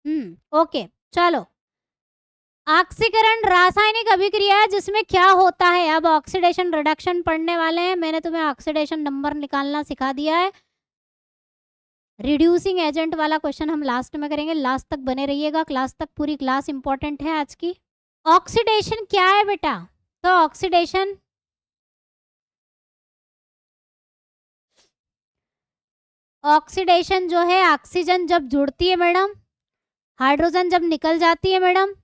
Okay चलो। ऑक्सीकरण रासायनिक अभिक्रिया है जिसमें क्या होता है। अब ऑक्सीडेशन रिडक्शन पढ़ने वाले हैं, मैंने तुम्हें ऑक्सीडेशन नंबर निकालना सिखा दिया है। रिड्यूसिंग एजेंट वाला क्वेश्चन हम लास्ट में करेंगे, लास्ट तक बने रहिएगा, क्लास तक, पूरी क्लास इंपॉर्टेंट है आज की। ऑक्सीडेशन क्या है बेटा? तो ऑक्सीडेशन ऑक्सीडेशन जो है, ऑक्सीजन जब जुड़ती है मैडम, हाइड्रोजन जब निकल जाती है मैडम,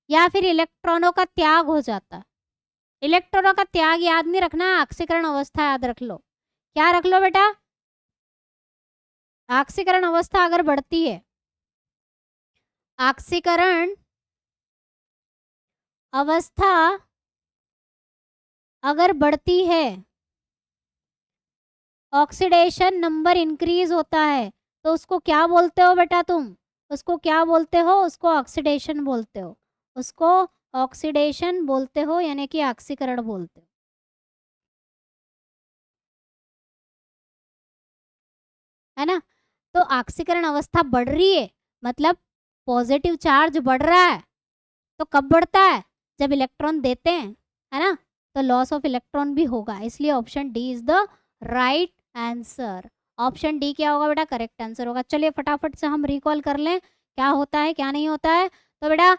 या फिर इलेक्ट्रॉनों का त्याग हो जाता है। इलेक्ट्रॉनों का त्याग याद नहीं रखना है, ऑक्सीकरण अवस्था याद रख लो। क्या रख लो बेटा? ऑक्सीकरण अवस्था अगर बढ़ती है, ऑक्सीकरण अवस्था अगर बढ़ती है, ऑक्सीडेशन नंबर इंक्रीज होता है, तो उसको क्या बोलते हो बेटा तुम? उसको क्या बोलते हो? उसको ऑक्सीडेशन बोलते हो। उसको ऑक्सीडेशन बोलते हो, यानी कि ऑक्सीकरण बोलते हो, है ना। तो ऑक्सीकरण अवस्था बढ़ रही है, मतलब पॉजिटिव चार्ज बढ़ रहा है। तो कब बढ़ता है? जब इलेक्ट्रॉन देते हैं, है ना। तो लॉस ऑफ इलेक्ट्रॉन भी होगा, इसलिए option D is the right answer. Option D क्या होगा बेटा? करेक्ट आंसर होगा। चलिए फटाफट से हम रिकॉल कर लें क्या होता है क्या नहीं होता है। तो बेटा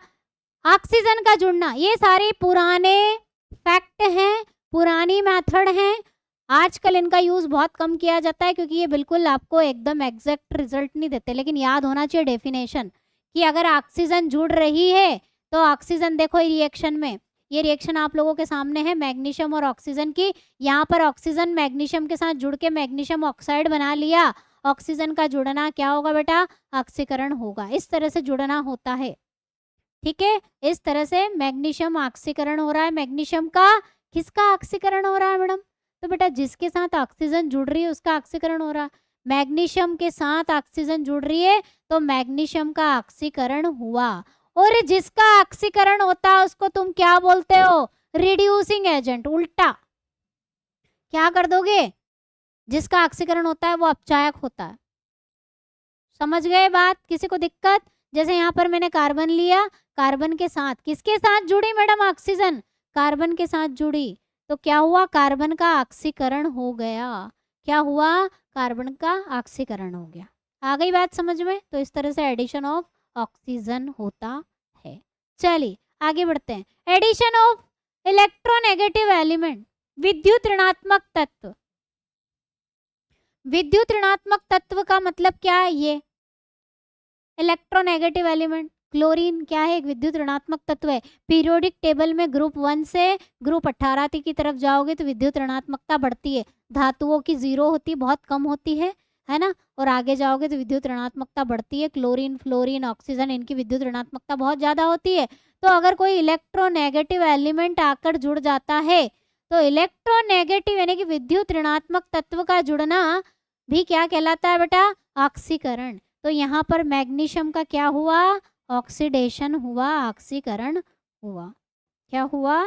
ऑक्सीजन का जुड़ना, ये सारे पुराने फैक्ट हैं, पुरानी मेथड हैं। आजकल इनका यूज बहुत कम किया जाता है क्योंकि ये बिल्कुल आपको एकदम एग्जैक्ट रिजल्ट नहीं देते, लेकिन याद होना चाहिए डेफिनेशन कि अगर ऑक्सीजन जुड़ रही है तो ऑक्सीजन देखो रिएक्शन में, ये रिएक्शन आप लोगों के सामने है मैग्नीशियम और ऑक्सीजन की। यहाँ पर ऑक्सीजन मैग्नीशियम के साथ जुड़ के मैग्नीशियम ऑक्साइड बना लिया। ऑक्सीजन का जुड़ना क्या होगा बेटा? ऑक्सीकरण होगा। इस तरह से जुड़ना होता है, ठीक है। इस तरह से मैग्नीशियम ऑक्सीकरण हो रहा है। मैग्नीशियम का किसका ऑक्सीकरण हो रहा है मैडम? तो बेटा जिसके साथ ऑक्सीजन जुड़ रही है उसका ऑक्सीकरण हो रहा है। मैग्नीशियम के साथ ऑक्सीजन जुड़ रही है तो मैग्नीशियम का ऑक्सीकरण हुआ। और जिसका ऑक्सीकरण होता है उसको तुम क्या बोलते हो? Reducing agent. उल्टा क्या कर दोगे? जिसका ऑक्सीकरण होता है वो अपचायक होता है। समझ गए बात? किसी को दिक्कत? जैसे यहाँ पर मैंने कार्बन लिया, कार्बन के साथ किसके साथ जुड़ी मैडम? ऑक्सीजन कार्बन के साथ जुड़ी, तो क्या हुआ? कार्बन का ऑक्सीकरण हो गया। क्या हुआ? कार्बन का ऑक्सीकरण हो गया। आ गई बात समझ में? तो इस तरह से एडिशन ऑफ ऑक्सीजन होता है। चलिए आगे बढ़ते हैं। एडिशन ऑफ इलेक्ट्रोनेगेटिव एलिमेंट, विद्युत ऋणात्मक तत्व। विद्युत ऋणात्मक तत्व का मतलब क्या है? ये इलेक्ट्रोनेगेटिव एलिमेंट क्लोरीन क्या है? एक विद्युत ऋणात्मक तत्व है। पीरियोडिक टेबल में ग्रुप 1 से ग्रुप 18 की तरफ जाओगे तो विद्युत ऋणात्मकता बढ़ती है। धातुओं की 0 होती, बहुत कम होती है ना। और आगे जाओगे तो विद्युत ऋणात्मकता बढ़ती है। क्लोरीन, फ्लोरीन, ऑक्सीजन, इनकी विद्युत ऋणात्मकता बहुत ज्यादा होती है। तो अगर कोई इलेक्ट्रोनेगेटिव एलिमेंट आकर जुड़ जाता है तो इलेक्ट्रोनेगेटिव यानी कि विद्युत ऋणात्मक तत्व का जुड़ना भी क्या कहलाता है बेटा? ऑक्सीकरण। तो यहाँ पर मैग्नीशियम का क्या हुआ? ऑक्सीडेशन हुआ, ऑक्सीकरण हुआ। क्या हुआ?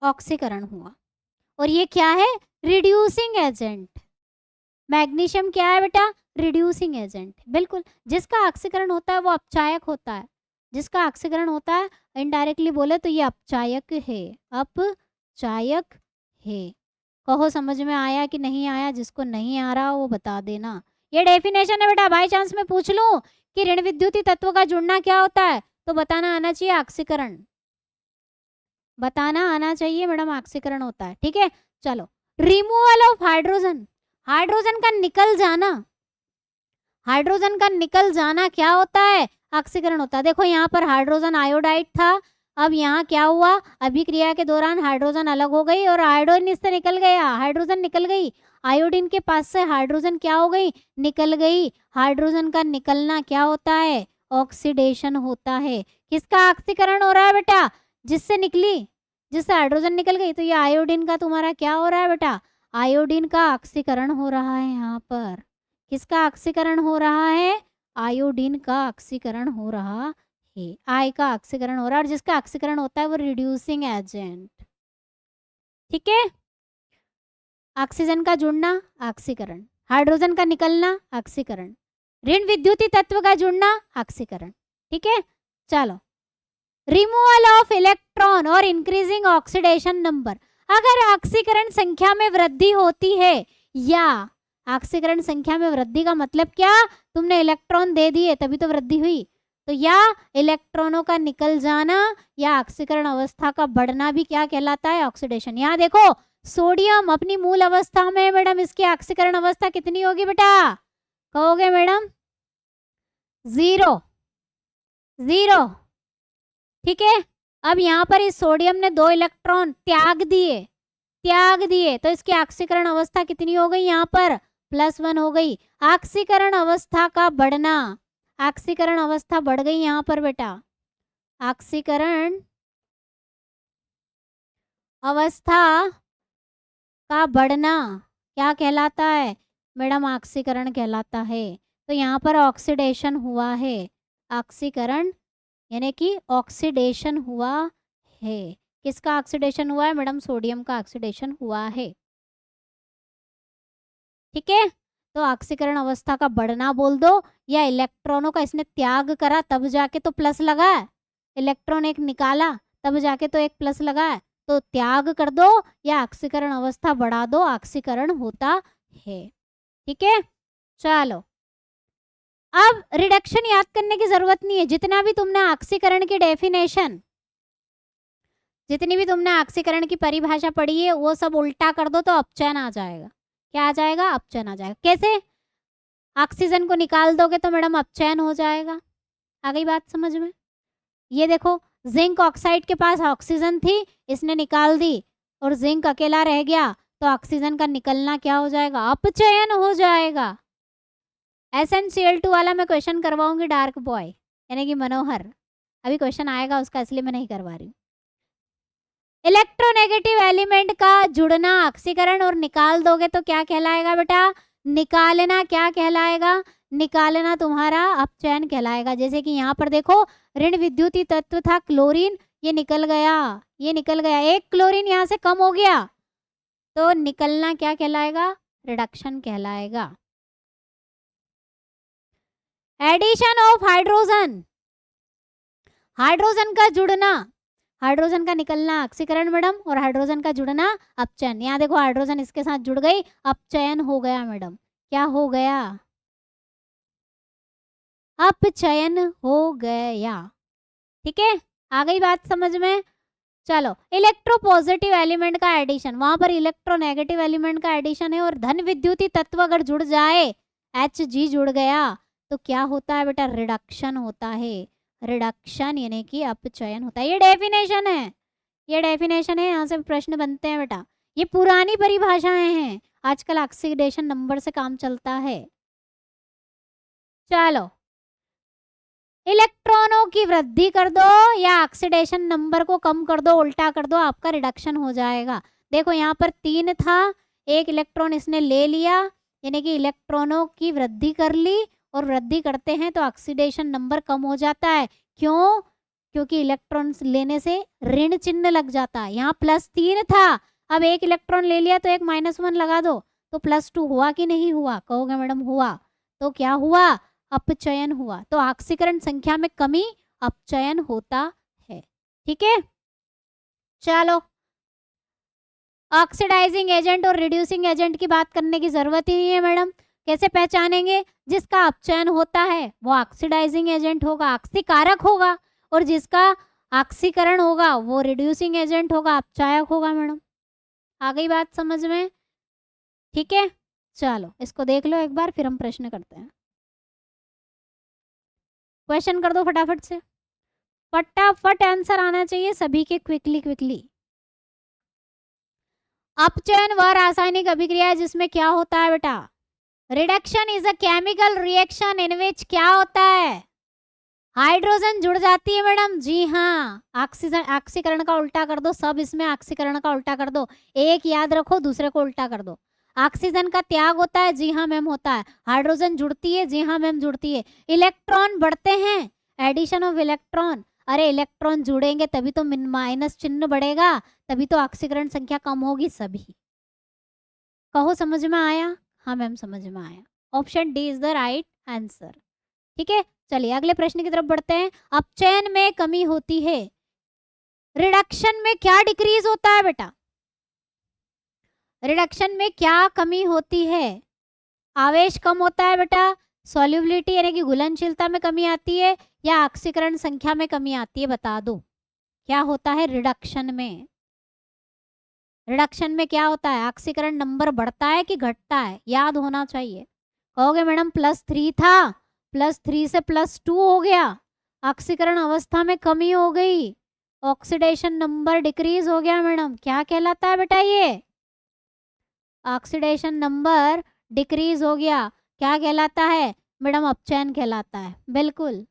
ऑक्सीकरण हुआ। और ये क्या है? Reducing agent. मैग्नीशियम क्या है बेटा? Reducing agent. बिल्कुल, जिसका ऑक्सीकरण होता है वो अपचायक होता है। जिसका ऑक्सीकरण होता है, इनडायरेक्टली बोले तो ये अपचायक है, अपचायक है। कहो समझ में आया कि नहीं आया? जिसको नहीं आ रहा वो बता देना। ये डेफिनेशन है बेटा। बाई चांस मैं पूछ लूं कि ऋण विद्युतीय तत्व का जुड़ना क्या होता है, तो बताना आना चाहिए ऑक्सीकरण। बताना आना चाहिए मैडम ऑक्सीकरण होता है, ठीक है। चलो, रिमूवल ऑफ हाइड्रोजन, हाइड्रोजन का निकल जाना। हाइड्रोजन का निकल जाना क्या होता है? ऑक्सीकरण होता है। देखो यहाँ पर हाइड्रोजन आयोडाइड था, अब यहाँ क्या हुआ? अभिक्रिया के दौरान हाइड्रोजन अलग हो गई और आयोडीन इससे निकल गया, हाइड्रोजन निकल गई। आयोडीन के पास से हाइड्रोजन क्या हो गई? निकल गई। हाइड्रोजन का निकलना क्या होता है? ऑक्सीडेशन होता है। किसका ऑक्सीकरण हो रहा है बेटा? जिससे निकली, जिससे हाइड्रोजन निकल गई। तो ये आयोडीन का तुम्हारा क्या हो रहा है बेटा? आयोडीन का ऑक्सीकरण हो रहा है। यहाँ पर किसका ऑक्सीकरण हो रहा है? आयोडीन का ऑक्सीकरण हो रहा है। आई का ऑक्सीकरण हो रहा है, और जिसका ऑक्सीकरण होता है वो रिड्यूसिंग एजेंट, ठीक है। ऑक्सीजन का जुड़ना ऑक्सीकरण, हाइड्रोजन का निकलना ऑक्सीकरण, ऋण विद्युतीय तत्व का जुड़ना ऑक्सीकरण। ठीक है, चलो रिमूवल ऑफ इलेक्ट्रॉन और इंक्रीजिंग ऑक्सीडेशन नंबर। अगर ऑक्सीकरण संख्या में वृद्धि होती है, या ऑक्सीकरण संख्या में वृद्धि का मतलब क्या, तुमने इलेक्ट्रॉन दे दिए तभी तो वृद्धि हुई, तो या इलेक्ट्रॉनों का निकल जाना या ऑक्सीकरण अवस्था का बढ़ना भी क्या कहलाता है, ऑक्सीडेशन। यहाँ देखो सोडियम अपनी मूल अवस्था में मैडम, इसकी ऑक्सीकरण अवस्था कितनी होगी बेटा, कहोगे मैडम 0 0। ठीक है, अब यहाँ पर इस सोडियम ने 2 इलेक्ट्रॉन त्याग दिए तो इसकी ऑक्सीकरण अवस्था कितनी हो गई, यहाँ पर +1 हो गई। ऑक्सीकरण अवस्था का बढ़ना, ऑक्सीकरण अवस्था बढ़ गई यहाँ पर बेटा, ऑक्सीकरण अवस्था का बढ़ना क्या कहलाता है मैडम, ऑक्सीकरण कहलाता है। तो यहाँ पर ऑक्सीडेशन हुआ है, ऑक्सीकरण यानी कि ऑक्सीडेशन हुआ है। किसका ऑक्सीडेशन हुआ है मैडम, सोडियम का ऑक्सीडेशन हुआ है। ठीक है, तो ऑक्सीकरण अवस्था का बढ़ना बोल दो, या इलेक्ट्रॉनों का इसने त्याग करा तब जाके तो प्लस लगा है, इलेक्ट्रॉन एक निकाला तब जाके तो एक प्लस लगा है, तो त्याग कर दो या ऑक्सीकरण अवस्था बढ़ा दो, ऑक्सीकरण होता है। ठीक है, चलो अब रिडक्शन याद करने की जरूरत नहीं है। जितना भी तुमने ऑक्सीकरण की डेफिनेशन, जितनी भी तुमने ऑक्सीकरण की परिभाषा पढ़ी है, वो सब उल्टा कर दो तो अपचयन आ जाएगा। क्या आ जाएगा, अपचयन आ जाएगा। कैसे, ऑक्सीजन को निकाल दोगे तो मैडम अपचयन हो जाएगा। आ गई बात समझ में। ये देखो जिंक ऑक्साइड के पास ऑक्सीजन थी, इसने निकाल दी और जिंक अकेला रह गया, तो ऑक्सीजन का निकलना क्या हो जाएगा, अपचयन हो जाएगा। SnCl2 वाला मैं क्वेश्चन करवाऊंगी डार्क बॉय यानी कि मनोहर, अभी क्वेश्चन आएगा उसका, इसलिए मैं नहीं करवा रही। इलेक्ट्रोनेगेटिव एलिमेंट का जुड़ना ऑक्सीकरण और निकाल दोगे तो क्या कहलाएगा बेटा, निकालना क्या कहलाएगा, निकालना तुम्हारा अपचयन कहलाएगा। जैसे कि यहाँ पर देखो ऋण विद्युतीय तत्व था क्लोरीन, ये निकल गया, एक क्लोरीन यहाँ से कम हो गया, तो निकलना क्या कहलाएगा, रिडक्शन कहलाएगा। एडिशन ऑफ हाइड्रोजन, हाइड्रोजन का जुड़ना, हाइड्रोजन का निकलना ऑक्सीकरण मैडम, और हाइड्रोजन का जुड़ना अपचयन। यहाँ देखो हाइड्रोजन इसके साथ जुड़ गई, अपचयन हो गया मैडम। क्या हो गया, अपचयन हो गया। ठीक है, आ गई बात समझ में। चलो इलेक्ट्रोपॉजिटिव एलिमेंट का एडिशन, वहां पर इलेक्ट्रोनेगेटिव एलिमेंट का एडिशन है, और धन विद्युतीय तत्व अगर जुड़ जाए, Hg जुड़ गया तो क्या होता है बेटा, रिडक्शन होता है। रिडक्शन यानी कि अपचयन होता है। ये डेफिनेशन है, ये डेफिनेशन है, यहाँ से प्रश्न बनते हैं बेटा। ये पुरानी परिभाषाएं हैं, आजकल ऑक्सीडेशन नंबर से काम चलता है। चलो इलेक्ट्रॉनों की वृद्धि कर दो या ऑक्सीडेशन नंबर को कम कर दो, उल्टा कर दो, आपका रिडक्शन हो जाएगा। देखो यहाँ पर 3 था, एक इलेक्ट्रॉन इसने ले लिया, यानी कि इलेक्ट्रॉनों की वृद्धि कर ली, और वृद्धि करते हैं तो ऑक्सीडेशन नंबर कम हो जाता है। क्यों, क्योंकि इलेक्ट्रॉन लेने से ऋण चिन्ह लग जाता है। यहाँ +3 था, अब एक इलेक्ट्रॉन ले लिया तो एक -1 लगा दो, तो +2 हुआ कि नहीं हुआ, कहोगे मैडम हुआ। तो क्या हुआ, अपचयन हुआ। तो ऑक्सीकरण संख्या में कमी, अपचयन होता है। ठीक है, चलो ऑक्सीडाइजिंग एजेंट और रिड्यूसिंग एजेंट की बात करने की जरूरत ही नहीं है मैडम। कैसे पहचानेंगे, जिसका अपचयन होता है वो ऑक्सीडाइजिंग एजेंट होगा, ऑक्सीकारक होगा, और जिसका ऑक्सीकरण होगा वो रिड्यूसिंग एजेंट होगा, अपचायक होगा मैडम। आ गई बात समझ में। ठीक है, चलो इसको देख लो एक बार, फिर हम प्रश्न करते हैं। क्वेश्चन कर दो फटाफट से, फटाफट आंसर आना चाहिए सभी के, क्विकली। अपचयन वह रासायनिक अभिक्रिया है जिसमें क्या होता है बेटा, reduction is a chemical reaction in which क्या होता है, हाइड्रोजन जुड़ जाती है मैडम। जी हाँ, ऑक्सीकरण का उल्टा कर दो, सब इसमें ऑक्सीकरण का उल्टा कर दो, एक याद रखो दूसरे को उल्टा कर दो। ऑक्सीजन का त्याग होता है, जी हाँ मैम होता है। हाइड्रोजन जुड़ती है, जी हाँ मैम जुड़ती है। इलेक्ट्रॉन बढ़ते हैं, एडिशन ऑफ इलेक्ट्रॉन, अरे इलेक्ट्रॉन जुड़ेंगे तभी तो माइनस चिन्ह बढ़ेगा, तभी तो ऑक्सीकरण संख्या कम होगी। सभी कहो समझ में आया, हाँ मैम समझ में आया। Option D is the right answer. ठीक है, चलिए अगले प्रश्न की तरफ बढ़ते हैं। अपचयन में कमी होती है, रिडक्शन में क्या डिक्रीज होता है बेटा? रिडक्शन में क्या कमी होती है? आवेश कम होता है बेटा, सॉल्युबिलिटी यानी कि घुलनशीलता में कमी आती है, या ऑक्सीकरण संख्या में कमी आती है? बता दो क्या होता है रिडक्शन में। रिडक्शन में क्या होता है? ऑक्सीकरण नंबर बढ़ता है कि घटता है? याद होना चाहिए। कहोगे मैडम +3 था, +3 से +2 हो गया, ऑक्सीकरण अवस्था में कमी हो गई, ऑक्सीडेशन नंबर डिक्रीज हो गया। मैडम क्या कहलाता है बेटा? ये ऑक्सीडेशन नंबर डिक्रीज हो गया, क्या कहलाता है मैडम? अपचयन कहलाता है। बिल्कुल,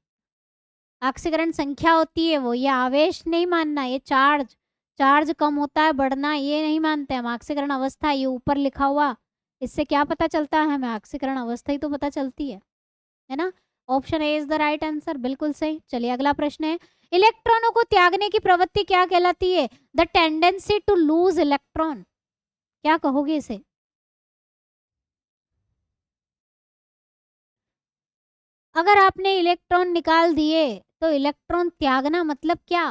ऑक्सीकरण संख्या होती है वो, ये आवेश नहीं मानना, ये चार्ज कम होता है बढ़ना, ये नहीं मानते हम। ऑक्सीकरण अवस्था ये ऊपर लिखा हुआ, इससे क्या पता चलता है हमें? ऑक्सीकरण अवस्था ही तो पता चलती है ना। Option A is the right answer, बिल्कुल सही। चलिए अगला प्रश्न है, इलेक्ट्रॉनों को त्यागने की प्रवृत्ति क्या कहलाती है? The tendency to lose electron. क्या कहोगे इसे? अगर आपने इलेक्ट्रॉन निकाल दिए तो इलेक्ट्रॉन त्यागना मतलब क्या?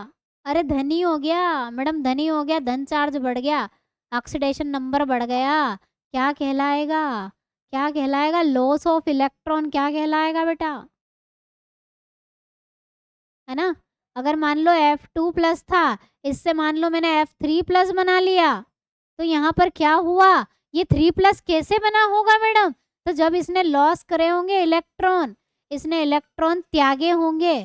अरे धनी हो गया मैडम, धनी हो गया, धन चार्ज बढ़ गया, ऑक्सीडेशन नंबर बढ़ गया, क्या कहलाएगा? क्या कहलाएगा? Loss of electron. क्या कहलाएगा बेटा? है ना। अगर मान लो F2+ था, इससे मान लो मैंने F3+ बना लिया, तो यहाँ पर क्या हुआ? ये 3+ कैसे बना होगा मैडम? तो जब इसने लॉस करे होंगे इलेक्ट्रॉन, इसने इलेक्ट्रॉन त्यागे होंगे,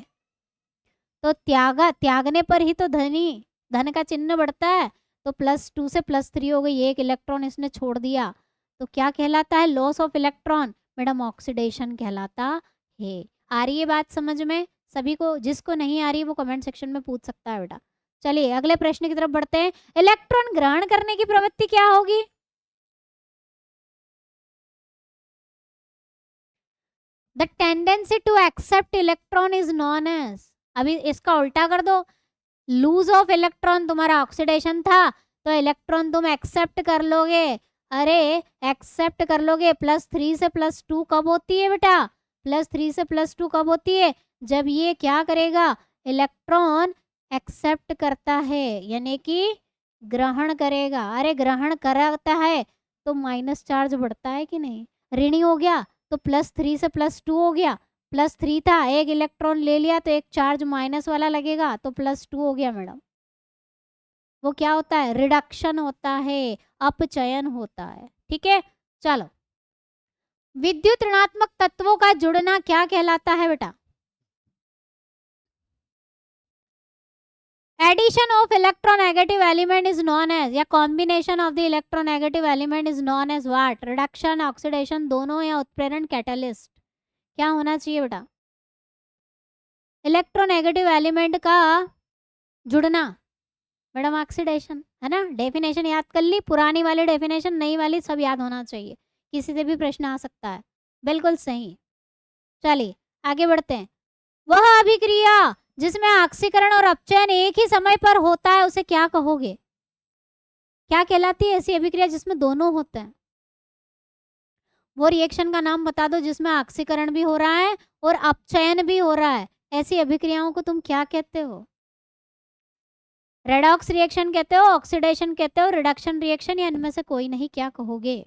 तो त्यागने पर ही तो धन का चिन्ह बढ़ता है। तो +2 से +3 हो गई, एक इलेक्ट्रॉन इसने छोड़ दिया, तो क्या कहलाता है? Loss of electron. Madam oxidation कहलाता है। आ रही है बात समझ में सभी को? जिसको नहीं आ रही वो कमेंट सेक्शन में पूछ सकता है बेटा। चलिए अगले प्रश्न की तरफ बढ़ते हैं। इलेक्ट्रॉन ग्रहण करने की प्रवृत्ति क्या होगी? The tendency to accept electron is known as. अभी इसका उल्टा कर दो, लूज ऑफ इलेक्ट्रॉन तुम्हारा ऑक्सीडेशन था, तो इलेक्ट्रॉन तुम एक्सेप्ट कर लोगे। अरे एक्सेप्ट कर लोगे। +3 से +2 कब होती है बेटा? +3 से +2 कब होती है? जब ये क्या करेगा? इलेक्ट्रॉन एक्सेप्ट करता है, यानी कि ग्रहण करेगा। अरे ग्रहण करता है तो माइनस चार्ज बढ़ता है कि नहीं? ऋणी हो गया तो +3 से +2 हो गया, +3 था, एक इलेक्ट्रॉन ले लिया तो एक चार्ज माइनस वाला लगेगा, तो +2 हो गया मैडम। वो क्या होता है? रिडक्शन होता है, अपचयन होता है। ठीक है, चलो विद्युत ऋणात्मक तत्वों का जुड़ना क्या कहलाता है बेटा? Addition of electronegative element is known as, या combination of the electronegative element is known as what? Reduction, oxidation दोनों, या उत्प्रेरण, कैटलिस्ट? क्या होना चाहिए बेटा? इलेक्ट्रोनेगेटिव एलिमेंट का जुड़ना मैडम ऑक्सीडेशन, है ना। डेफिनेशन याद कर ली, पुरानी वाली डेफिनेशन, नई वाली सब याद होना चाहिए, किसी से भी प्रश्न आ सकता है। बिल्कुल सही। चलिए आगे बढ़ते हैं। वह अभिक्रिया जिसमें ऑक्सीकरण और अपचयन एक ही समय पर होता है उसे क्या कहोगे? क्या कहलाती है ऐसी अभिक्रिया जिसमें दोनों होते हैं? वो रिएक्शन का नाम बता दो जिसमें ऑक्सीकरण भी हो रहा है और अपचयन भी हो रहा है। ऐसी अभिक्रियाओं को तुम क्या कहते हो? रेडॉक्स रिएक्शन कहते हो, ऑक्सीडेशन कहते हो, रिडक्शन रिएक्शन, या इनमें से कोई नहीं? क्या कहोगे?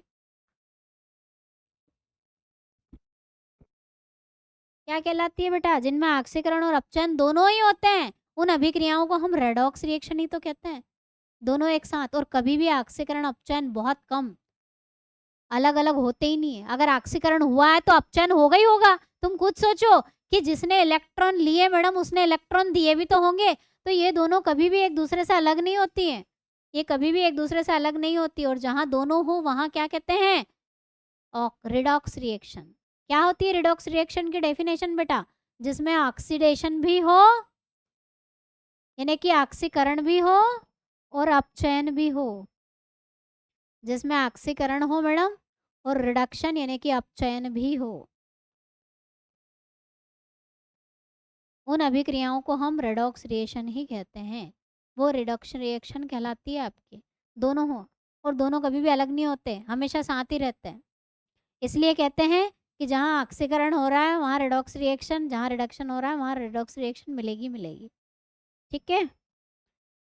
क्या कहलाती है बेटा? जिनमें ऑक्सीकरण और अपचयन दोनों ही होते हैं, उन अभिक्रियाओं को हम रेडॉक्स रिएक्शन ही तो कहते हैं, दोनों एक साथ। और कभी भी ऑक्सीकरण अपचयन बहुत कम, अलग अलग होते ही नहीं है। अगर ऑक्सीकरण हुआ है तो अपचयन होगा ही होगा। तुम खुद सोचो कि जिसने इलेक्ट्रॉन लिए मैडम उसने इलेक्ट्रॉन दिए भी तो होंगे, तो ये दोनों कभी भी एक दूसरे से अलग नहीं होती हैं, ये कभी भी एक दूसरे से अलग नहीं होती। और जहां दोनों हो वहां क्या कहते हैं? Redox reaction. क्या होती है रिडॉक्स रिएक्शन की डेफिनेशन बेटा? जिसमें ऑक्सीडेशन भी हो, यानी कि ऑक्सीकरण भी हो, और अपचयन भी हो। जिसमें ऑक्सीकरण हो मैडम और रिडक्शन यानी कि अपचयन भी हो, उन अभिक्रियाओं को हम रेडॉक्स रिएक्शन ही कहते हैं। वो रिडक्शन रिएक्शन कहलाती है आपकी, दोनों हो। और दोनों कभी भी अलग नहीं होते, हमेशा साथ ही रहते हैं। इसलिए कहते हैं कि जहाँ ऑक्सीकरण हो रहा है वहाँ रेडॉक्स रिएक्शन, जहाँ रिडक्शन हो रहा है वहाँ रेडॉक्स रिएक्शन मिलेगी मिलेगी। ठीक है,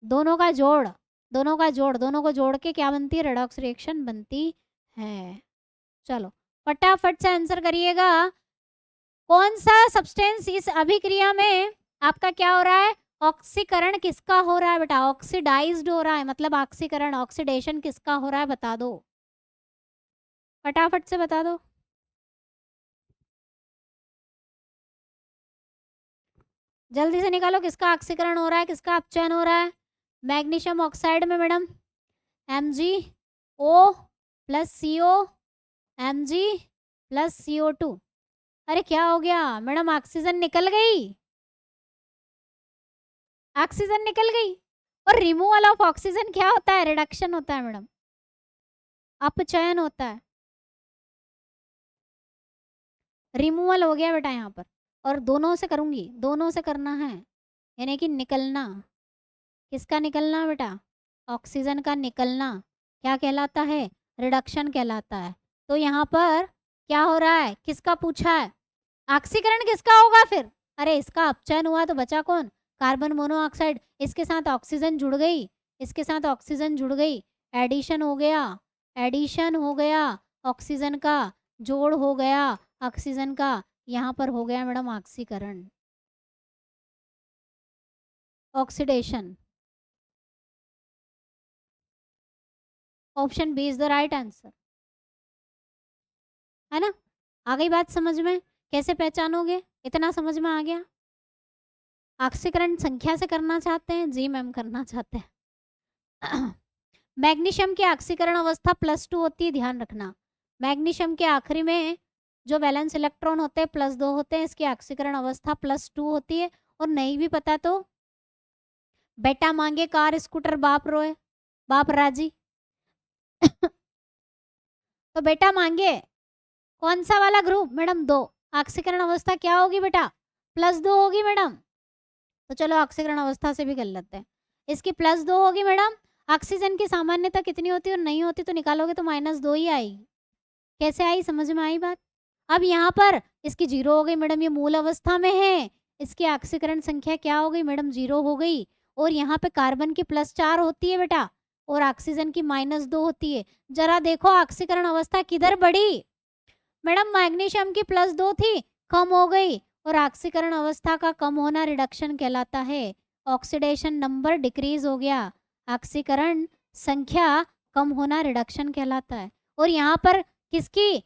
दोनों का जोड़, दोनों को जोड़ के क्या बनती है, रेडॉक्स रिएक्शन बनती है। चलो फटाफट से आंसर करिएगा। कौन सा सब्सटेंस इस अभिक्रिया में आपका क्या हो रहा है, ऑक्सीकरण किसका हो रहा है बेटा, ऑक्सीडाइज्ड हो रहा है, मतलब ऑक्सीकरण ऑक्सीडेशन किसका हो रहा है बता दो, फटाफट से बता दो। जल्दी से निकालो किसका ऑक्सीकरण हो रहा है, किसका अपचयन हो रहा है। मैग्नीशियम ऑक्साइड में madam MgO plus CO, Mg+CO2। अरे क्या हो गया मैडम, ऑक्सीजन निकल गई, ऑक्सीजन निकल गई। और रिमूवल ऑफ ऑक्सीजन क्या होता है, रिडक्शन होता है मैडम, अपचयन होता है, रिमूवल हो गया बेटा यहाँ पर। और दोनों से करूंगी, दोनों से करना है, यानी कि निकलना, किसका निकलना बेटा, ऑक्सीजन का निकलना क्या कहलाता है, रिडक्शन कहलाता है। तो यहाँ पर क्या हो रहा है, किसका पूछा है, ऑक्सीकरण किसका होगा फिर, अरे इसका अपचयन हुआ तो बचा कौन, कार्बन मोनोऑक्साइड, इसके साथ ऑक्सीजन जुड़ गई, इसके साथ ऑक्सीजन जुड़ गई, एडिशन हो गया, एडिशन हो गया ऑक्सीजन का, जोड़ हो गया ऑक्सीजन का, यहाँ पर हो गया मैडम ऑक्सीकरण, oxidation. Option B is the right answer, है ना। आ गई बात समझ में, कैसे पहचानोगे, इतना समझ में आ गया। ऑक्सीकरण संख्या से करना चाहते हैं, जी मैम करना चाहते हैं। मैग्नीशियम की ऑक्सीकरण अवस्था +2 होती है, ध्यान रखना। मैग्नीशियम के आखिरी में जो वैलेंस इलेक्ट्रॉन होते हैं +2 होते हैं, इसकी ऑक्सीकरण अवस्था +2 होती है। और नहीं भी पता तो बेटा मांगे कार स्कूटर बाप रोए, बाप राजी। तो बेटा मांगे कौन सा वाला ग्रुप, मैडम 2, ऑक्सीकरण अवस्था क्या होगी बेटा, +2 होगी मैडम। तो चलो ऑक्सीकरण अवस्था से भी कर लेते हैं, इसकी +2 होगी मैडम। ऑक्सीजन की सामान्यता कितनी होती है और नहीं होती तो निकालोगे तो -2 ही आएगी। कैसे आई, समझ में आई बात। अब यहाँ पर इसकी 0 हो गई मैडम, ये मूल अवस्था में है, इसकी ऑक्सीकरण संख्या क्या हो गई मैडम, 0 हो गई। और यहाँ पे कार्बन की +4 होती है बेटा और ऑक्सीजन की -2 होती है। जरा देखो ऑक्सीकरण अवस्था किधर बढ़ी मैडम, मैग्नीशियम की +2 थी, कम हो गई। और ऑक्सीकरण अवस्था का कम होना रिडक्शन कहलाता है, ऑक्सीडेशन नंबर डिक्रीज हो गया, ऑक्सीकरण संख्या कम होना रिडक्शन कहलाता है। और यहाँ पर किसकी,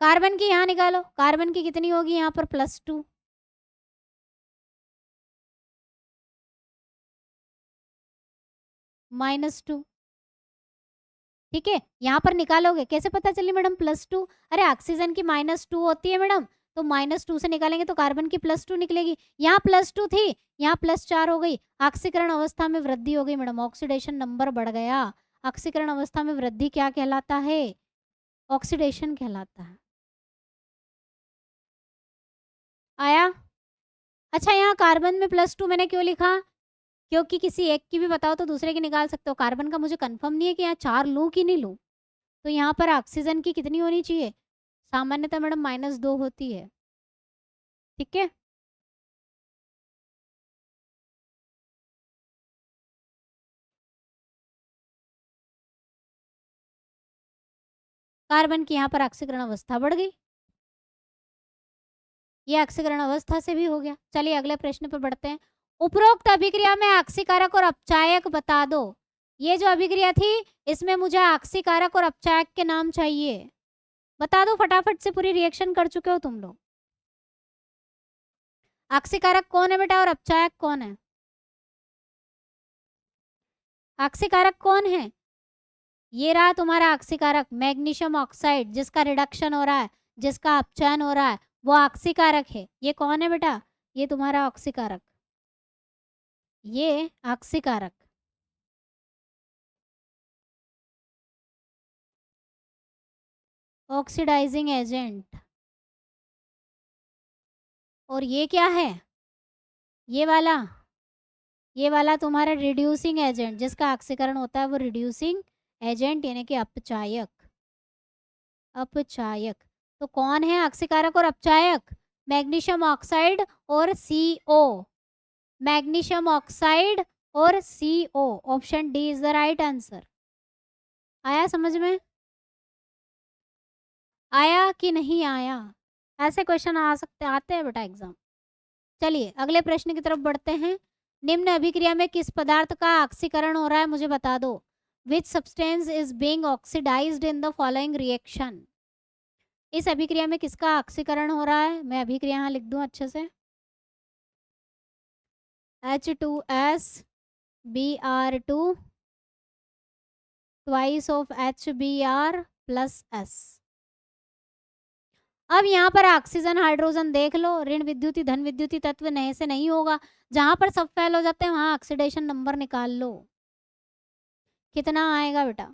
कार्बन की, यहाँ निकालो कार्बन की कितनी होगी यहाँ पर, +2, -2। ठीक है, यहाँ पर निकालोगे, कैसे पता चली मैडम +2, अरे ऑक्सीजन की -2 होती है मैडम, तो -2 से निकालेंगे तो कार्बन की +2 निकलेगी। यहाँ +2 थी, यहाँ +4 हो गई, ऑक्सीकरण अवस्था में वृद्धि हो गई मैडम, ऑक्सीडेशन नंबर बढ़ गया। ऑक्सीकरण अवस्था में वृद्धि क्या कहलाता है, ऑक्सीडेशन कहलाता है। आया। अच्छा यहाँ कार्बन में +2 मैंने क्यों लिखा, क्योंकि किसी एक की भी बताओ तो दूसरे की निकाल सकते हो। कार्बन का मुझे कंफर्म नहीं है कि यहाँ 4 लूँ कि नहीं लूँ, तो यहाँ पर ऑक्सीजन की कितनी होनी चाहिए, सामान्यतः मैडम -2 होती है। ठीक है, कार्बन की यहाँ पर ऑक्सीकरण अवस्था बढ़ गई, ये ऑक्सीकरण अवस्था से भी हो गया। चलिए अगले प्रश्न पर बढ़ते हैं। उपरोक्त अभिक्रिया में ऑक्सीकारक और अपचायक बता दो। ये जो अभिक्रिया थी इसमें मुझे ऑक्सीकारक और अपचायक के नाम चाहिए, बता दो फटाफट से, पूरी रिएक्शन कर चुके हो तुम लोग। ऑक्सीकारक कौन है बेटा और अपचायक कौन है, ऑक्सीकारक कौन है, ये रहा तुम्हारा ऑक्सीकारक मैग्नीशियम ऑक्साइड, जिसका रिडक्शन हो रहा है, जिसका अपचयन हो रहा है, वो ऑक्सीकारक है। ये कौन है बेटा, ये तुम्हारा ऑक्सीकारक, ये ऑक्सीकारक। Oxidising agent. और ये क्या है, ये वाला, ये वाला तुम्हारा रिड्यूसिंग एजेंट, जिसका ऑक्सीकरण होता है वो रिड्यूसिंग एजेंट यानी कि अपचायक। अपचायक। तो कौन है ऑक्सीकारक और अपचायक? मैग्नीशियम ऑक्साइड और CO। मैग्नीशियम ऑक्साइड और CO। Option D is the right answer. आया समझ में? आया कि नहीं आया? ऐसे क्वेश्चन आते हैं बेटा एग्जाम। चलिए अगले प्रश्न की तरफ बढ़ते हैं। निम्न अभिक्रिया में किस पदार्थ का ऑक्सीकरण हो रहा है मुझे बता दो। Which substance is being oxidised in the following reaction. इस अभिक्रिया में किसका ऑक्सीकरण हो रहा है? मैं अभिक्रिया यहाँ लिख दूं अच्छे से। H2S Br2 twice of HBr plus S। अब यहाँ पर ऑक्सीजन हाइड्रोजन देख लो, ऋण विद्युती धन विद्युती तत्व नए से नहीं होगा। जहां पर सब फेल हो जाते हैं वहां ऑक्सीडेशन नंबर निकाल लो। कितना आएगा बेटा?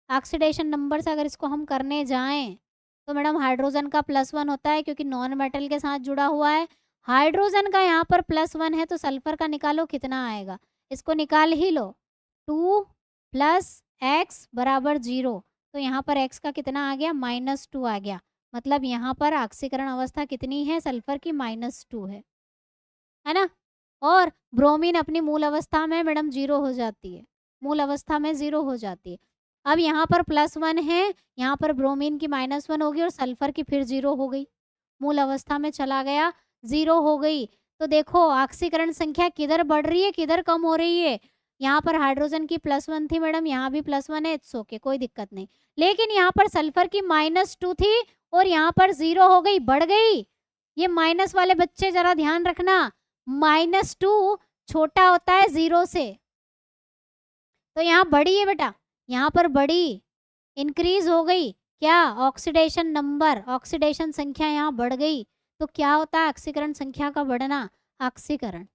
ऑक्सीडेशन नंबर से अगर इसको हम करने जाएं तो मैडम हाइड्रोजन का +1 होता है क्योंकि नॉन मेटल के साथ जुड़ा हुआ है। हाइड्रोजन का यहाँ पर +1 है तो सल्फर का निकालो कितना आएगा। इसको निकाल ही लो। 2 + x = 0। तो यहाँ पर x का कितना आ गया? -2 आ गया। मतलब यहाँ पर ऑक्सीकरण अवस्था कितनी है सल्फर की? -2 है ना। और ब्रोमीन अपनी मूल अवस्था में मैडम 0 हो जाती है। मूल अवस्था में 0 हो जाती है। अब यहाँ पर +1 है, यहाँ पर ब्रोमीन की -1 होगी और सल्फर की फिर 0 हो गई। मूल अवस्था में चला गया, 0 हो गई। तो देखो ऑक्सीकरण संख्या किधर बढ़ रही है किधर कम हो रही है। यहाँ पर हाइड्रोजन की +1 थी मैडम, यहाँ भी +1 है, इट्स ओके कोई दिक्कत नहीं। लेकिन यहाँ पर सल्फर की -2 थी और यहाँ पर 0 हो गई, बढ़ गई। ये माइनस वाले बच्चे जरा ध्यान रखना, -2 छोटा होता है 0 से। तो यहाँ बड़ी है बेटा, यहाँ पर बड़ी इंक्रीज हो गई क्या? ऑक्सीडेशन नंबर, ऑक्सीडेशन संख्या यहाँ बढ़ गई। तो क्या होता है ऑक्सीकरण संख्या का बढ़ना? ऑक्सीकरण।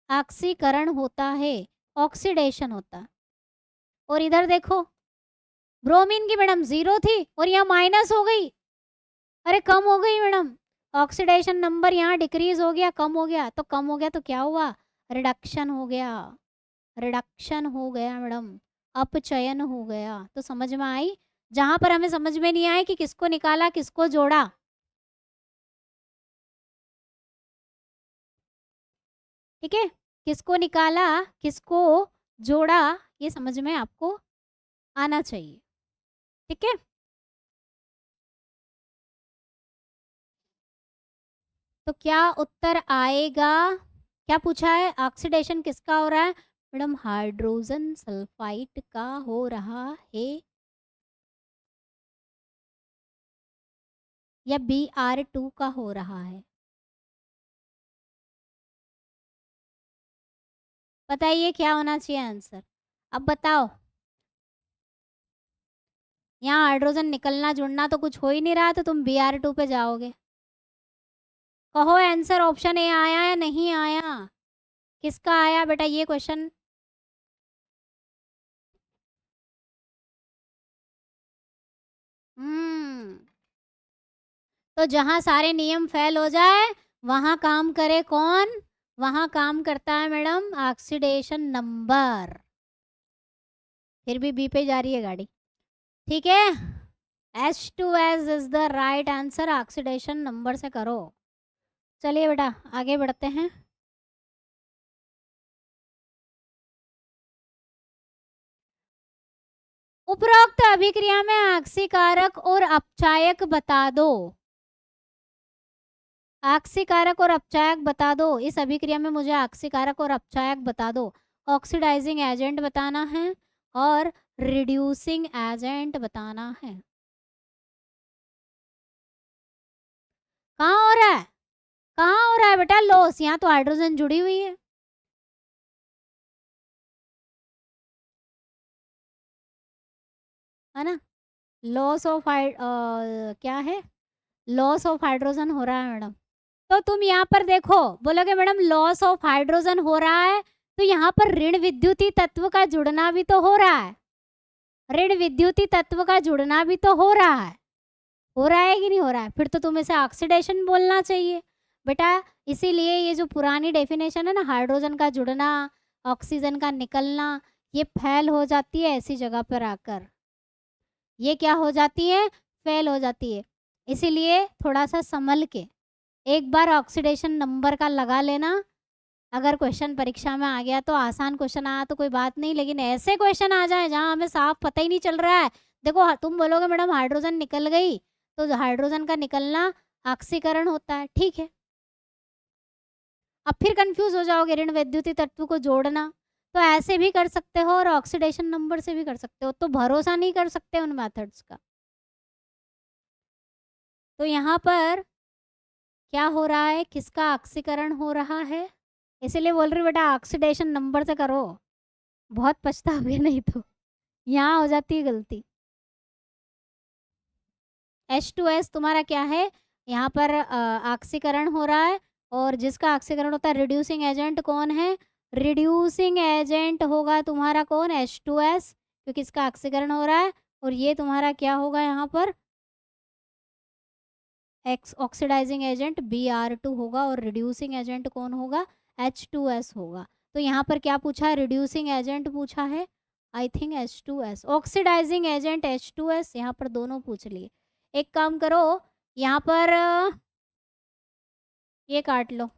ऑक्सीकरण होता है, ऑक्सीडेशन होता है। और इधर देखो ब्रोमीन की मैडम 0 थी और यहाँ माइनस हो गई। अरे कम हो गई मैडम, ऑक्सीडेशन नंबर यहाँ डिक्रीज हो गया, कम हो गया। तो कम हो गया तो क्या हुआ? रिडक्शन हो गया। रिडक्शन हो गया मैडम, अपचयन हो गया। तो समझ में आई? जहां पर हमें समझ में नहीं आए कि किसको निकाला किसको जोड़ा। ठीक है, किसको निकाला किसको जोड़ा ये समझ में आपको आना चाहिए। ठीक है, तो क्या उत्तर आएगा? क्या पूछा है? ऑक्सीडेशन किसका हो रहा है मैडम? हाइड्रोजन सल्फाइड का हो रहा है या Br2 का हो रहा है? बताइए क्या होना चाहिए आंसर। अब बताओ, यहाँ हाइड्रोजन निकलना जुड़ना तो कुछ हो ही नहीं रहा, तो तुम Br2 पे जाओगे। कहो आंसर। ऑप्शन ए आया या नहीं आया? किसका आया बेटा ये क्वेश्चन? तो जहां सारे नियम फेल हो जाए वहां काम करे कौन? वहां काम करता है मैडम ऑक्सीडेशन नंबर। फिर भी बी पे जा रही है गाड़ी। ठीक है, H2S is the right answer. Oxidation number से करो। चलिए बेटा आगे बढ़ते हैं। उपरोक्त अभिक्रिया में ऑक्सीकारक और अपचायक बता दो। ऑक्सीकारक और अपचायक बता दो। इस अभिक्रिया में मुझे ऑक्सीकारक और अपचायक बता दो। ऑक्सीडाइजिंग एजेंट बताना है और रिड्यूसिंग एजेंट बताना है। कहाँ हो रहा है? कहाँ हो रहा है बेटा लॉस? यहाँ तो हाइड्रोजन जुड़ी हुई है ना। लॉस ऑफ क्या है? लॉस ऑफ हाइड्रोजन हो रहा है मैडम। तो तुम यहाँ पर देखो, बोलोगे मैडम लॉस ऑफ हाइड्रोजन हो रहा है तो यहाँ पर ऋण विद्युती तत्व का जुड़ना भी तो हो रहा है। ऋण विद्युती तत्व का जुड़ना भी तो हो रहा है। हो रहा है कि नहीं हो रहा है? फिर तो तुम्हें से ऑक्सीडेशन बोलना चाहिए बेटा। इसीलिए ये जो पुरानी डेफिनेशन है ना, हाइड्रोजन का जुड़ना ऑक्सीजन का निकलना, ये फेल हो जाती है ऐसी जगह पर आकर। ये क्या हो जाती है, फेल हो जाती है। इसीलिए थोड़ा सा संभल के एक बार ऑक्सीडेशन नंबर का लगा लेना। अगर क्वेश्चन परीक्षा में आ गया तो आसान क्वेश्चन आया तो कोई बात नहीं, लेकिन ऐसे क्वेश्चन आ जाए जहाँ हमें साफ पता ही नहीं चल रहा है। देखो तुम बोलोगे मैडम हाइड्रोजन निकल गई, तो हाइड्रोजन का निकलना ऑक्सीकरण होता है, ठीक है। अब फिर कंफ्यूज हो जाओगे ऋण वैद्युतीय तत्व को जोड़ना, तो ऐसे भी कर सकते हो और ऑक्सीडेशन नंबर से भी कर सकते हो, तो भरोसा नहीं कर सकते उन मेथड्स का। तो यहाँ पर क्या हो रहा है, किसका ऑक्सीकरण हो रहा है, इसीलिए बोल रही बेटा ऑक्सीडेशन नंबर से करो, बहुत पछताओगे नहीं तो। यहाँ हो जाती है गलती। H2S तुम्हारा क्या है, यहाँ पर ऑक्सीकरण हो रहा है, और जिसका ऑक्सीकरण होता है रिड्यूसिंग एजेंट कौन है, रिड्यूसिंग एजेंट होगा तुम्हारा कौन, H2S, क्योंकि इसका ऑक्सीकरण हो रहा है। और ये तुम्हारा क्या होगा यहाँ पर, एक्स ऑक्सीडाइजिंग एजेंट Br2 होगा, और रिड्यूसिंग एजेंट कौन होगा, H2S होगा। तो यहाँ पर क्या पूछा है, रिड्यूसिंग एजेंट पूछा है, I think H2S, oxidising agent H2S, यहाँ पर दोनों पूछ लिए। एक काम करो, यहाँ पर ये काट लो,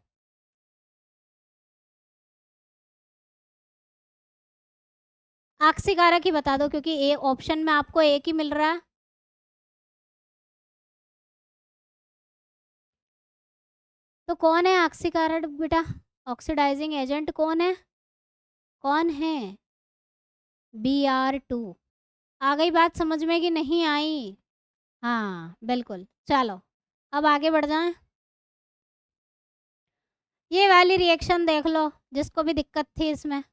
ऑक्सीकारक ही बता दो, क्योंकि ए ऑप्शन में आपको एक ही मिल रहा है। तो कौन है ऑक्सीकारक बेटा, ऑक्सीडाइजिंग एजेंट कौन है, कौन है, Br2। आ गई बात समझ में कि नहीं आई, हाँ बिल्कुल। चलो अब आगे बढ़ जाएं। ये वाली रिएक्शन देख लो, जिसको भी दिक्कत थी इसमें।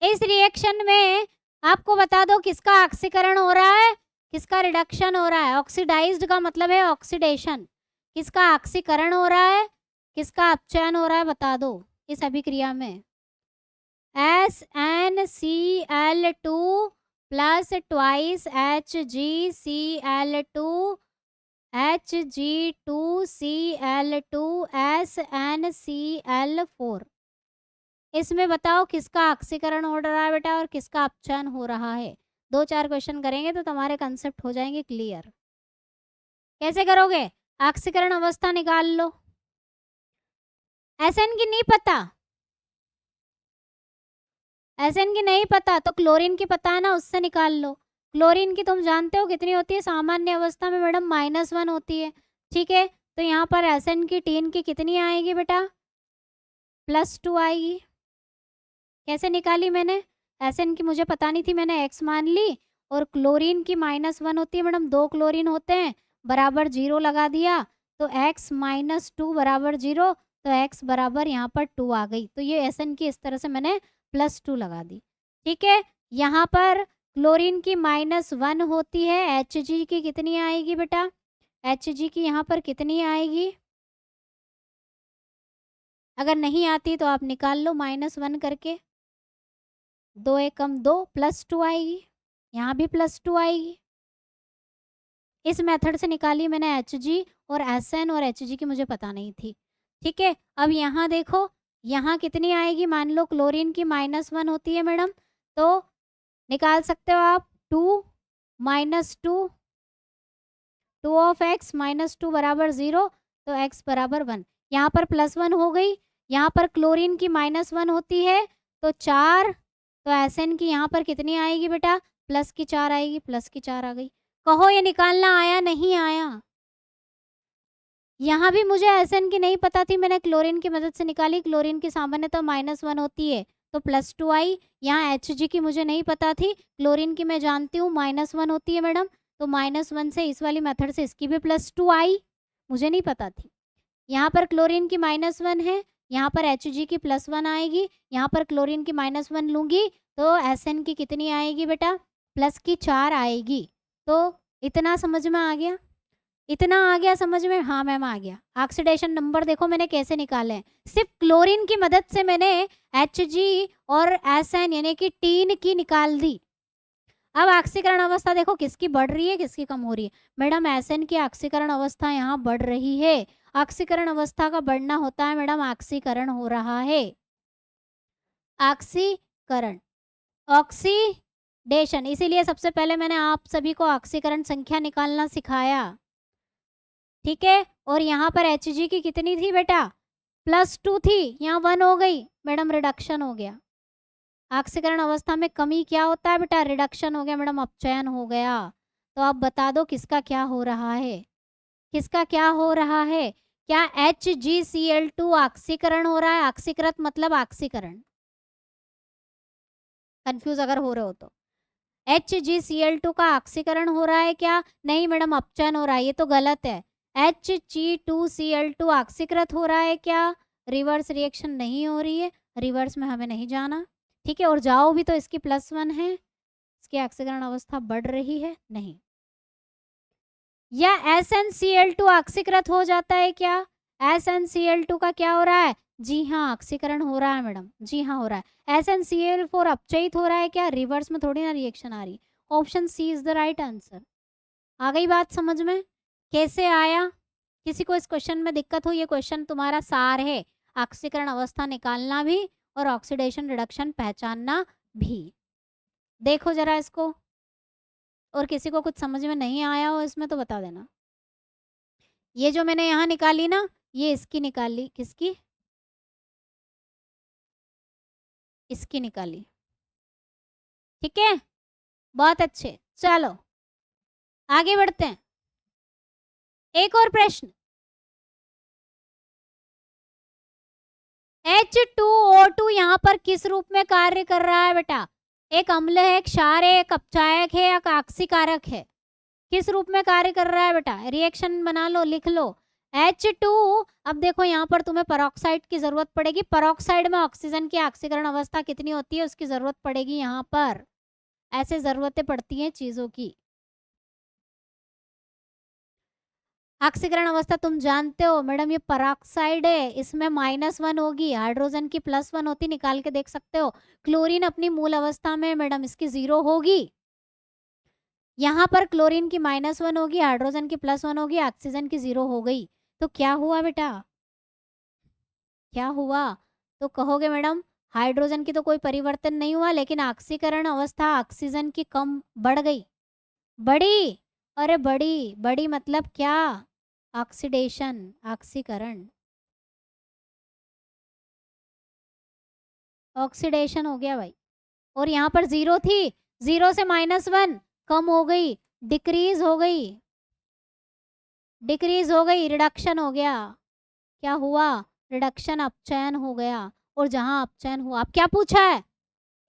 इस रिएक्शन में आपको बता दो किसका ऑक्सीकरण हो रहा है, किसका रिडक्शन हो रहा है। ऑक्सीडाइज्ड का मतलब है ऑक्सीडेशन, किसका ऑक्सीकरण हो रहा है, किसका अपचयन हो रहा है, बता दो इस अभिक्रिया में। SnCl2 plus twice HgCl2 Hg2Cl2 SnCl4। इसमें बताओ किसका ऑक्सीकरण हो रहा है बेटा और किसका अपचयन हो रहा है। 2-4 क्वेश्चन करेंगे तो तुम्हारे कंसेप्ट हो जाएंगे क्लियर। कैसे करोगे, ऑक्सीकरण अवस्था निकाल लो। Sn की नहीं पता, Sn की नहीं पता तो क्लोरीन की पता है ना, उससे निकाल लो। क्लोरीन की तुम जानते हो कितनी होती है, सामान्य अवस्था में मैडम -1 होती है, ठीक है। तो यहाँ पर Sn की टीन की कितनी आएगी बेटा, +2 आएगी। कैसे निकाली मैंने, Sn की मुझे पता नहीं थी, मैंने x मान ली, और क्लोरीन की -1 होती है मैडम, 2 क्लोरीन होते हैं, बराबर 0 लगा दिया, तो x -2 बराबर 0, तो x बराबर यहाँ पर 2 आ गई। तो ये Sn की इस तरह से मैंने +2 लगा दी, ठीक है। यहाँ पर क्लोरीन की -1 होती है, Hg की कितनी आएगी बेटा, Hg की यहाँ पर कितनी आएगी, अगर नहीं आती तो आप निकाल लो -1 करके, 2 एकम 2, +2 आएगी, यहाँ भी +2 आएगी। इस मेथड से निकाली मैंने Hg और Sn, और Hg की मुझे पता नहीं थी, ठीक है। अब यहाँ देखो, यहाँ कितनी आएगी, मान लो क्लोरीन की -1 होती है मैडम, तो निकाल सकते हो आप 2 -2, 2 ऑफ x -2 बराबर 0, तो x बराबर 1। यहाँ पर +1 हो गई, यहाँ पर क्लोरीन की -1 होती है तो 4, तो Sn की यहाँ पर कितनी आएगी बेटा, प्लस की 4 आएगी, प्लस की 4 आ गई। कहो ये निकालना आया नहीं आया, यहाँ भी मुझे Sn की नहीं पता थी, मैंने क्लोरीन की मदद से निकाली, क्लोरीन की सामान्यतः -1 होती है तो +2 आई। यहाँ Hg की मुझे नहीं पता थी, क्लोरीन की मैं जानती हूँ -1 होती है मैडम, तो -1 से इस वाली मेथड से इसकी भी +2 आई, मुझे नहीं पता थी। यहाँ पर क्लोरीन की -1 है, यहाँ पर Hg की +1 आएगी, यहाँ पर क्लोरीन की -1 लूँगी तो Sn की कितनी आएगी बेटा, प्लस की 4 आएगी। तो इतना समझ में आ गया, इतना आ गया समझ में, हाँ मैम आ गया। ऑक्सीडेशन नंबर देखो मैंने कैसे निकाले हैं, सिर्फ क्लोरीन की मदद से मैंने Hg और Sn यानी कि टीन की निकाल दी। अब ऑक्सीकरण अवस्था देखो किसकी बढ़ रही है किसकी कम हो रही है, मैडम Sn की ऑक्सीकरण अवस्था यहाँ बढ़ रही है। ऑक्सीकरण अवस्था का बढ़ना होता है मैडम, ऑक्सीकरण हो रहा है, ऑक्सीकरण, ऑक्सी ऑक्सीडेशन। इसीलिए सबसे पहले मैंने आप सभी को ऑक्सीकरण संख्या निकालना सिखाया, ठीक है। और यहाँ पर Hg की कितनी थी बेटा, +2 थी, यहाँ 1 हो गई मैडम, रिडक्शन हो गया। ऑक्सीकरण अवस्था में कमी क्या होता है बेटा, रिडक्शन हो गया मैडम, अपचयन हो गया। तो आप बता दो किसका क्या हो रहा है, किसका क्या हो रहा है। क्या HgCl2 ऑक्सीकरण हो रहा है, ऑक्सीकृत मतलब ऑक्सीकरण, कंफ्यूज अगर हो रहे हो तो। HgCl2 का ऑक्सीकरण हो रहा है क्या, नहीं मैडम अपचयन हो रहा है, ये तो गलत है। Hg2Cl2 ऑक्सीकृत हो रहा है क्या, रिवर्स रिएक्शन नहीं हो रही है, रिवर्स में हमें नहीं जाना, ठीक है। और जाओ भी तो इसकी +1 है, इसकी ऑक्सीकरण अवस्था बढ़ रही है, नहीं। या SnCl2 ऑक्सीकृत हो जाता है क्या, SnCl2 का क्या हो रहा है, जी हाँ ऑक्सीकरण हो रहा है मैडम, जी हाँ हो रहा है। SnCl4 अपचयित हो रहा है क्या, रिवर्स में थोड़ी ना रिएक्शन आ रही। Option C is the right answer. आ गई बात समझ में, कैसे आया। किसी को इस क्वेश्चन में दिक्कत हो, ये क्वेश्चन तुम्हारा सार है, ऑक्सीकरण अवस्था निकालना भी और ऑक्सीडेशन रिडक्शन पहचानना भी। देखो जरा इसको, और किसी को कुछ समझ में नहीं आया हो इसमें तो बता देना। ये जो मैंने यहाँ निकाली ना, ये इसकी निकाली, किसकी, इसकी निकाली, ठीक है, बहुत अच्छे। चलो आगे बढ़ते हैं, एक और प्रश्न। H2O2 यहाँ पर किस रूप में कार्य कर रहा है बेटा, एक अम्ल है, एक क्षार है, एक अपचायक है, एक ऑक्सीकारक है, किस रूप में कार्य कर रहा है बेटा, रिएक्शन बना लो, लिख लो। H2, अब देखो यहाँ पर तुम्हें पेरोक्साइड की जरूरत पड़ेगी, पेरोक्साइड में ऑक्सीजन की ऑक्सीकरण अवस्था कितनी होती है उसकी जरूरत पड़ेगी, यहाँ पर ऐसे जरूरतें पड़ती हैं चीजों की। ऑक्सीकरण अवस्था तुम जानते हो मैडम, ये पेरोक्साइड है, इसमें -1 होगी, हाइड्रोजन की +1 होती, निकाल के देख सकते हो। क्लोरीन अपनी मूल अवस्था में मैडम इसकी 0 होगी, यहाँ पर क्लोरीन की -1 होगी, हाइड्रोजन की +1 होगी, ऑक्सीजन की 0 हो गई। तो क्या हुआ बेटा, क्या हुआ, तो कहोगे मैडम हाइड्रोजन की तो कोई परिवर्तन नहीं हुआ, लेकिन ऑक्सीकरण अवस्था ऑक्सीजन की कम बढ़ गई, बड़ी, अरे बड़ी बड़ी मतलब क्या, ऑक्सीडेशन, ऑक्सीकरण, ऑक्सीडेशन हो गया भाई। और यहाँ पर 0 थी, 0 से -1 कम हो गई, डिक्रीज हो गई, डिक्रीज हो गई, रिडक्शन हो गया। क्या हुआ, रिडक्शन, अपचयन हो गया। और जहां अपचयन हुआ, अब क्या पूछा है,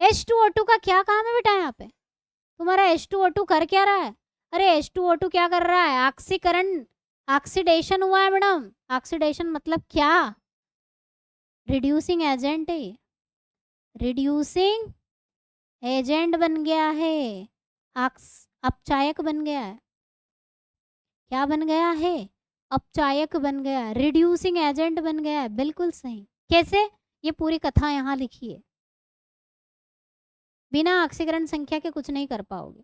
H2O2 का क्या काम है बेटा, यहाँ पे तुम्हारा H2O2 कर क्या रहा है, अरे H2O2 क्या कर रहा है, ऑक्सीकरण, ऑक्सीडेशन हुआ है मैडम। ऑक्सीडेशन मतलब क्या, रिड्यूसिंग एजेंट है, रिड्यूसिंग एजेंट बन गया है, अपचायक बन गया है, क्या बन गया है, अपचायक बन गया है, रिड्यूसिंग एजेंट बन गया है, बिल्कुल सही। कैसे, ये पूरी कथा यहाँ लिखी है, बिना ऑक्सीकरण संख्या के कुछ नहीं कर पाओगे।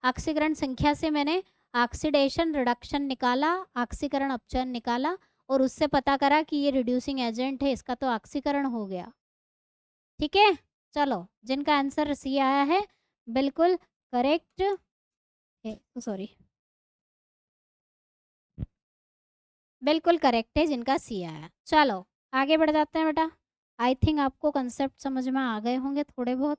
ऑक्सीकरण संख्या से मैंने ऑक्सीडेशन रिडक्शन निकाला, ऑक्सीकरण अपचयन निकाला, और उससे पता करा कि ये रिड्यूसिंग एजेंट है, इसका तो ऑक्सीकरण हो गया, ठीक है। चलो जिनका आंसर सी आया है बिल्कुल करेक्ट है, सॉरी बिल्कुल करेक्ट है जिनका सी आया। चलो आगे बढ़ जाते हैं बेटा, आई थिंक आपको कंसेप्ट समझ में आ गए होंगे थोड़े बहुत।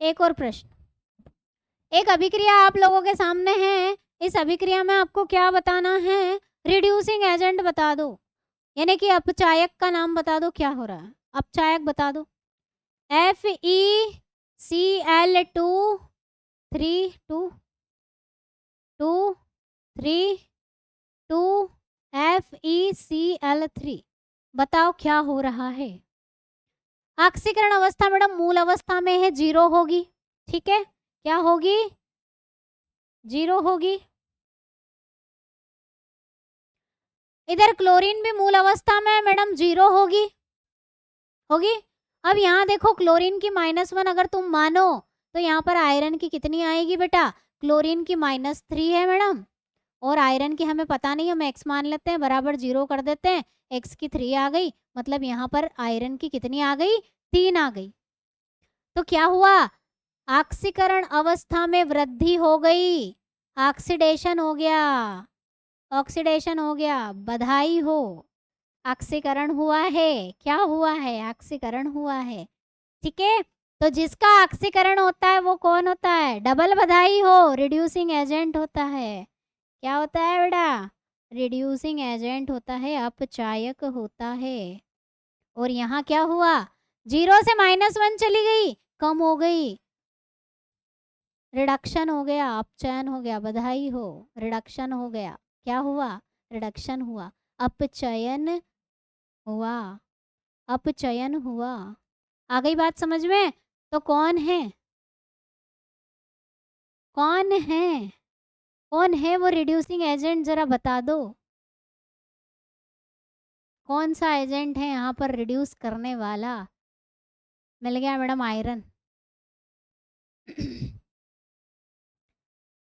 एक और प्रश्न, एक अभिक्रिया आप लोगों के सामने है, इस अभिक्रिया में आपको क्या बताना है, रिड्यूसिंग एजेंट बता दो, यानी कि अपचायक का नाम बता दो, क्या हो रहा है, अपचायक बता दो। FeCl2 3 2 2 3 2 FeCl3, बताओ क्या हो रहा है। ऑक्सीकरण अवस्था मैडम मूल अवस्था में है, 0 होगी, ठीक है, क्या होगी, 0 होगी। इधर क्लोरीन भी मूल अवस्था में मैडम 0 होगी, होगी। अब यहाँ देखो क्लोरीन की -1 अगर तुम मानो तो यहाँ पर आयरन की कितनी आएगी बेटा, क्लोरीन की -3 है मैडम, और आयरन की हमें पता नहीं, हम x मान लेते हैं, बराबर 0 कर देते हैं, x की 3 आ गई, मतलब यहाँ पर आयरन की कितनी आ गई, 3 आ गई। तो क्या हुआ, ऑक्सीकरण अवस्था में वृद्धि हो गई, ऑक्सीडेशन हो गया, ऑक्सीडेशन हो गया, बधाई हो, ऑक्सीकरण हुआ है। क्या हुआ है, ऑक्सीकरण हुआ है। ठीक है, तो जिसका ऑक्सीकरण होता है वो कौन होता है, डबल बधाई हो, रिड्यूसिंग एजेंट होता है। क्या होता है बेटा, रिड्यूसिंग एजेंट होता है, अपचायक होता है। और यहाँ क्या हुआ, 0 से -1 चली गई, कम हो गई, रिडक्शन हो गया, अपचयन हो गया, बधाई हो, रिडक्शन हो गया। क्या हुआ, रिडक्शन हुआ, अपचयन हुआ, अपचयन हुआ। आ गई बात समझ में। तो कौन है, कौन है, कौन है वो रिड्यूसिंग एजेंट, जरा बता दो, कौन सा एजेंट है यहाँ पर रिड्यूस करने वाला। मिल गया मैडम, आयरन।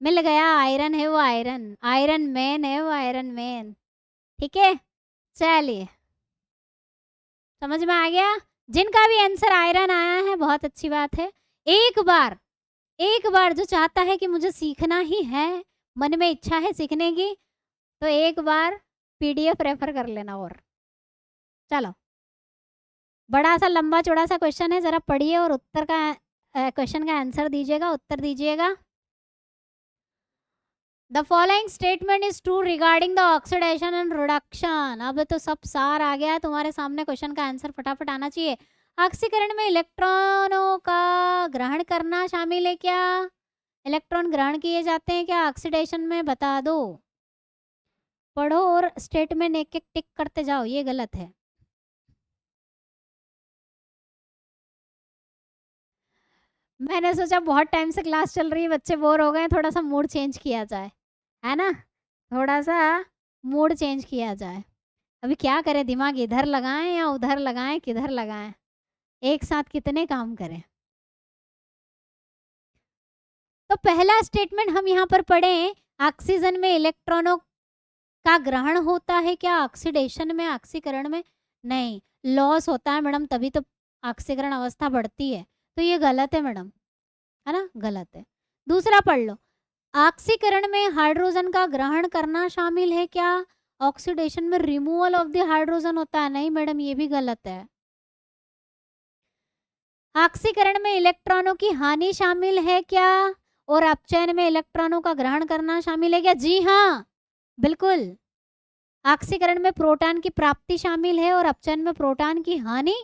मिल गया, आयरन है वो, आयरन, आयरन मैन है वो, आयरन मैन। ठीक है, चलिए समझ में आ गया। जिनका भी आंसर आयरन आया है बहुत अच्छी बात है। एक बार, एक बार जो चाहता है कि मुझे सीखना ही है, मन में इच्छा है सीखने की, तो एक बार पीडीएफ रेफर कर लेना। और चलो, बड़ा सा लंबा चौड़ा सा क्वेश्चन है, जरा पढ़िए और उत्तर का क्वेश्चन का आंसर दीजिएगा, उत्तर दीजिएगा। The following statement is true regarding the oxidation and reduction. अब तो सब सार आ गया है तुम्हारे सामने, क्वेश्चन का आंसर फटाफट आना चाहिए। ऑक्सीकरण में इलेक्ट्रॉनों का ग्रहण करना शामिल है क्या, इलेक्ट्रॉन ग्रहण किए जाते हैं क्या ऑक्सीडेशन में, बता दो। पढ़ो और स्टेटमेंट एक एक टिक करते जाओ, ये गलत है। मैंने सोचा बहुत टाइम से क्लास चल रही है, बच्चे बोर हो गए, थोड़ा सा मूड चेंज किया जाए, है ना, थोड़ा सा मूड चेंज किया जाए। अभी क्या करें, दिमाग इधर लगाएं या उधर लगाएं, किधर लगाएं, एक साथ कितने काम करें। तो पहला स्टेटमेंट हम यहाँ पर पढ़ें, ऑक्सीजन में इलेक्ट्रॉनों का ग्रहण होता है क्या ऑक्सीडेशन में, ऑक्सीकरण में नहीं, लॉस होता है मैडम, तभी तो ऑक्सीकरण अवस्था बढ़ती है। तो ये गलत है मैडम, है ना, गलत है। दूसरा पढ़ लो, ऑक्सीकरण में हाइड्रोजन का ग्रहण करना शामिल है क्या, ऑक्सीडेशन में रिमूवल ऑफ द हाइड्रोजन होता है, नहीं मैडम ये भी गलत है। ऑक्सीकरण में इलेक्ट्रॉनों की हानि शामिल है क्या, और अपचयन में इलेक्ट्रॉनों का ग्रहण करना शामिल है क्या, जी हाँ बिल्कुल। ऑक्सीकरण में प्रोटॉन की प्राप्ति शामिल है और अपचयन में प्रोटॉन की हानि।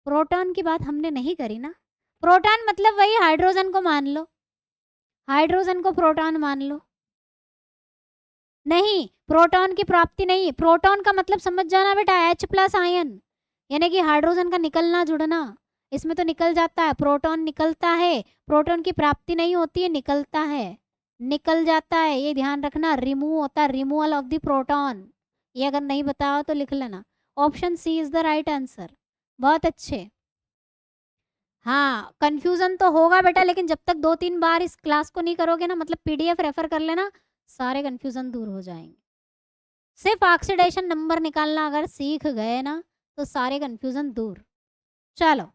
प्रोटॉन की बात हमने नहीं करी ना, प्रोटॉन मतलब वही हाइड्रोजन को मान लो, हाइड्रोजन को प्रोटॉन मान लो। नहीं, प्रोटॉन की प्राप्ति नहीं, प्रोटॉन का मतलब समझ जाना बेटा, H+ आयन, यानी कि हाइड्रोजन का निकलना जुड़ना, इसमें तो निकल जाता है, प्रोटॉन निकलता है, प्रोटॉन की प्राप्ति नहीं होती है, निकलता है, निकल जाता है, ये ध्यान रखना, रिमूव होता है, रिमूवल ऑफ द प्रोटॉन। ये अगर नहीं बताओ तो लिख लेना, option C is the right answer. बहुत अच्छे। हाँ कंफ्यूजन तो होगा बेटा, लेकिन जब तक 2-3 बार इस क्लास को नहीं करोगे ना, मतलब पीडीएफ रेफर कर लेना, सारे कंफ्यूजन दूर हो जाएंगे। सिर्फ ऑक्सीडेशन नंबर निकालना अगर सीख गए ना, तो सारे कंफ्यूजन दूर। चलो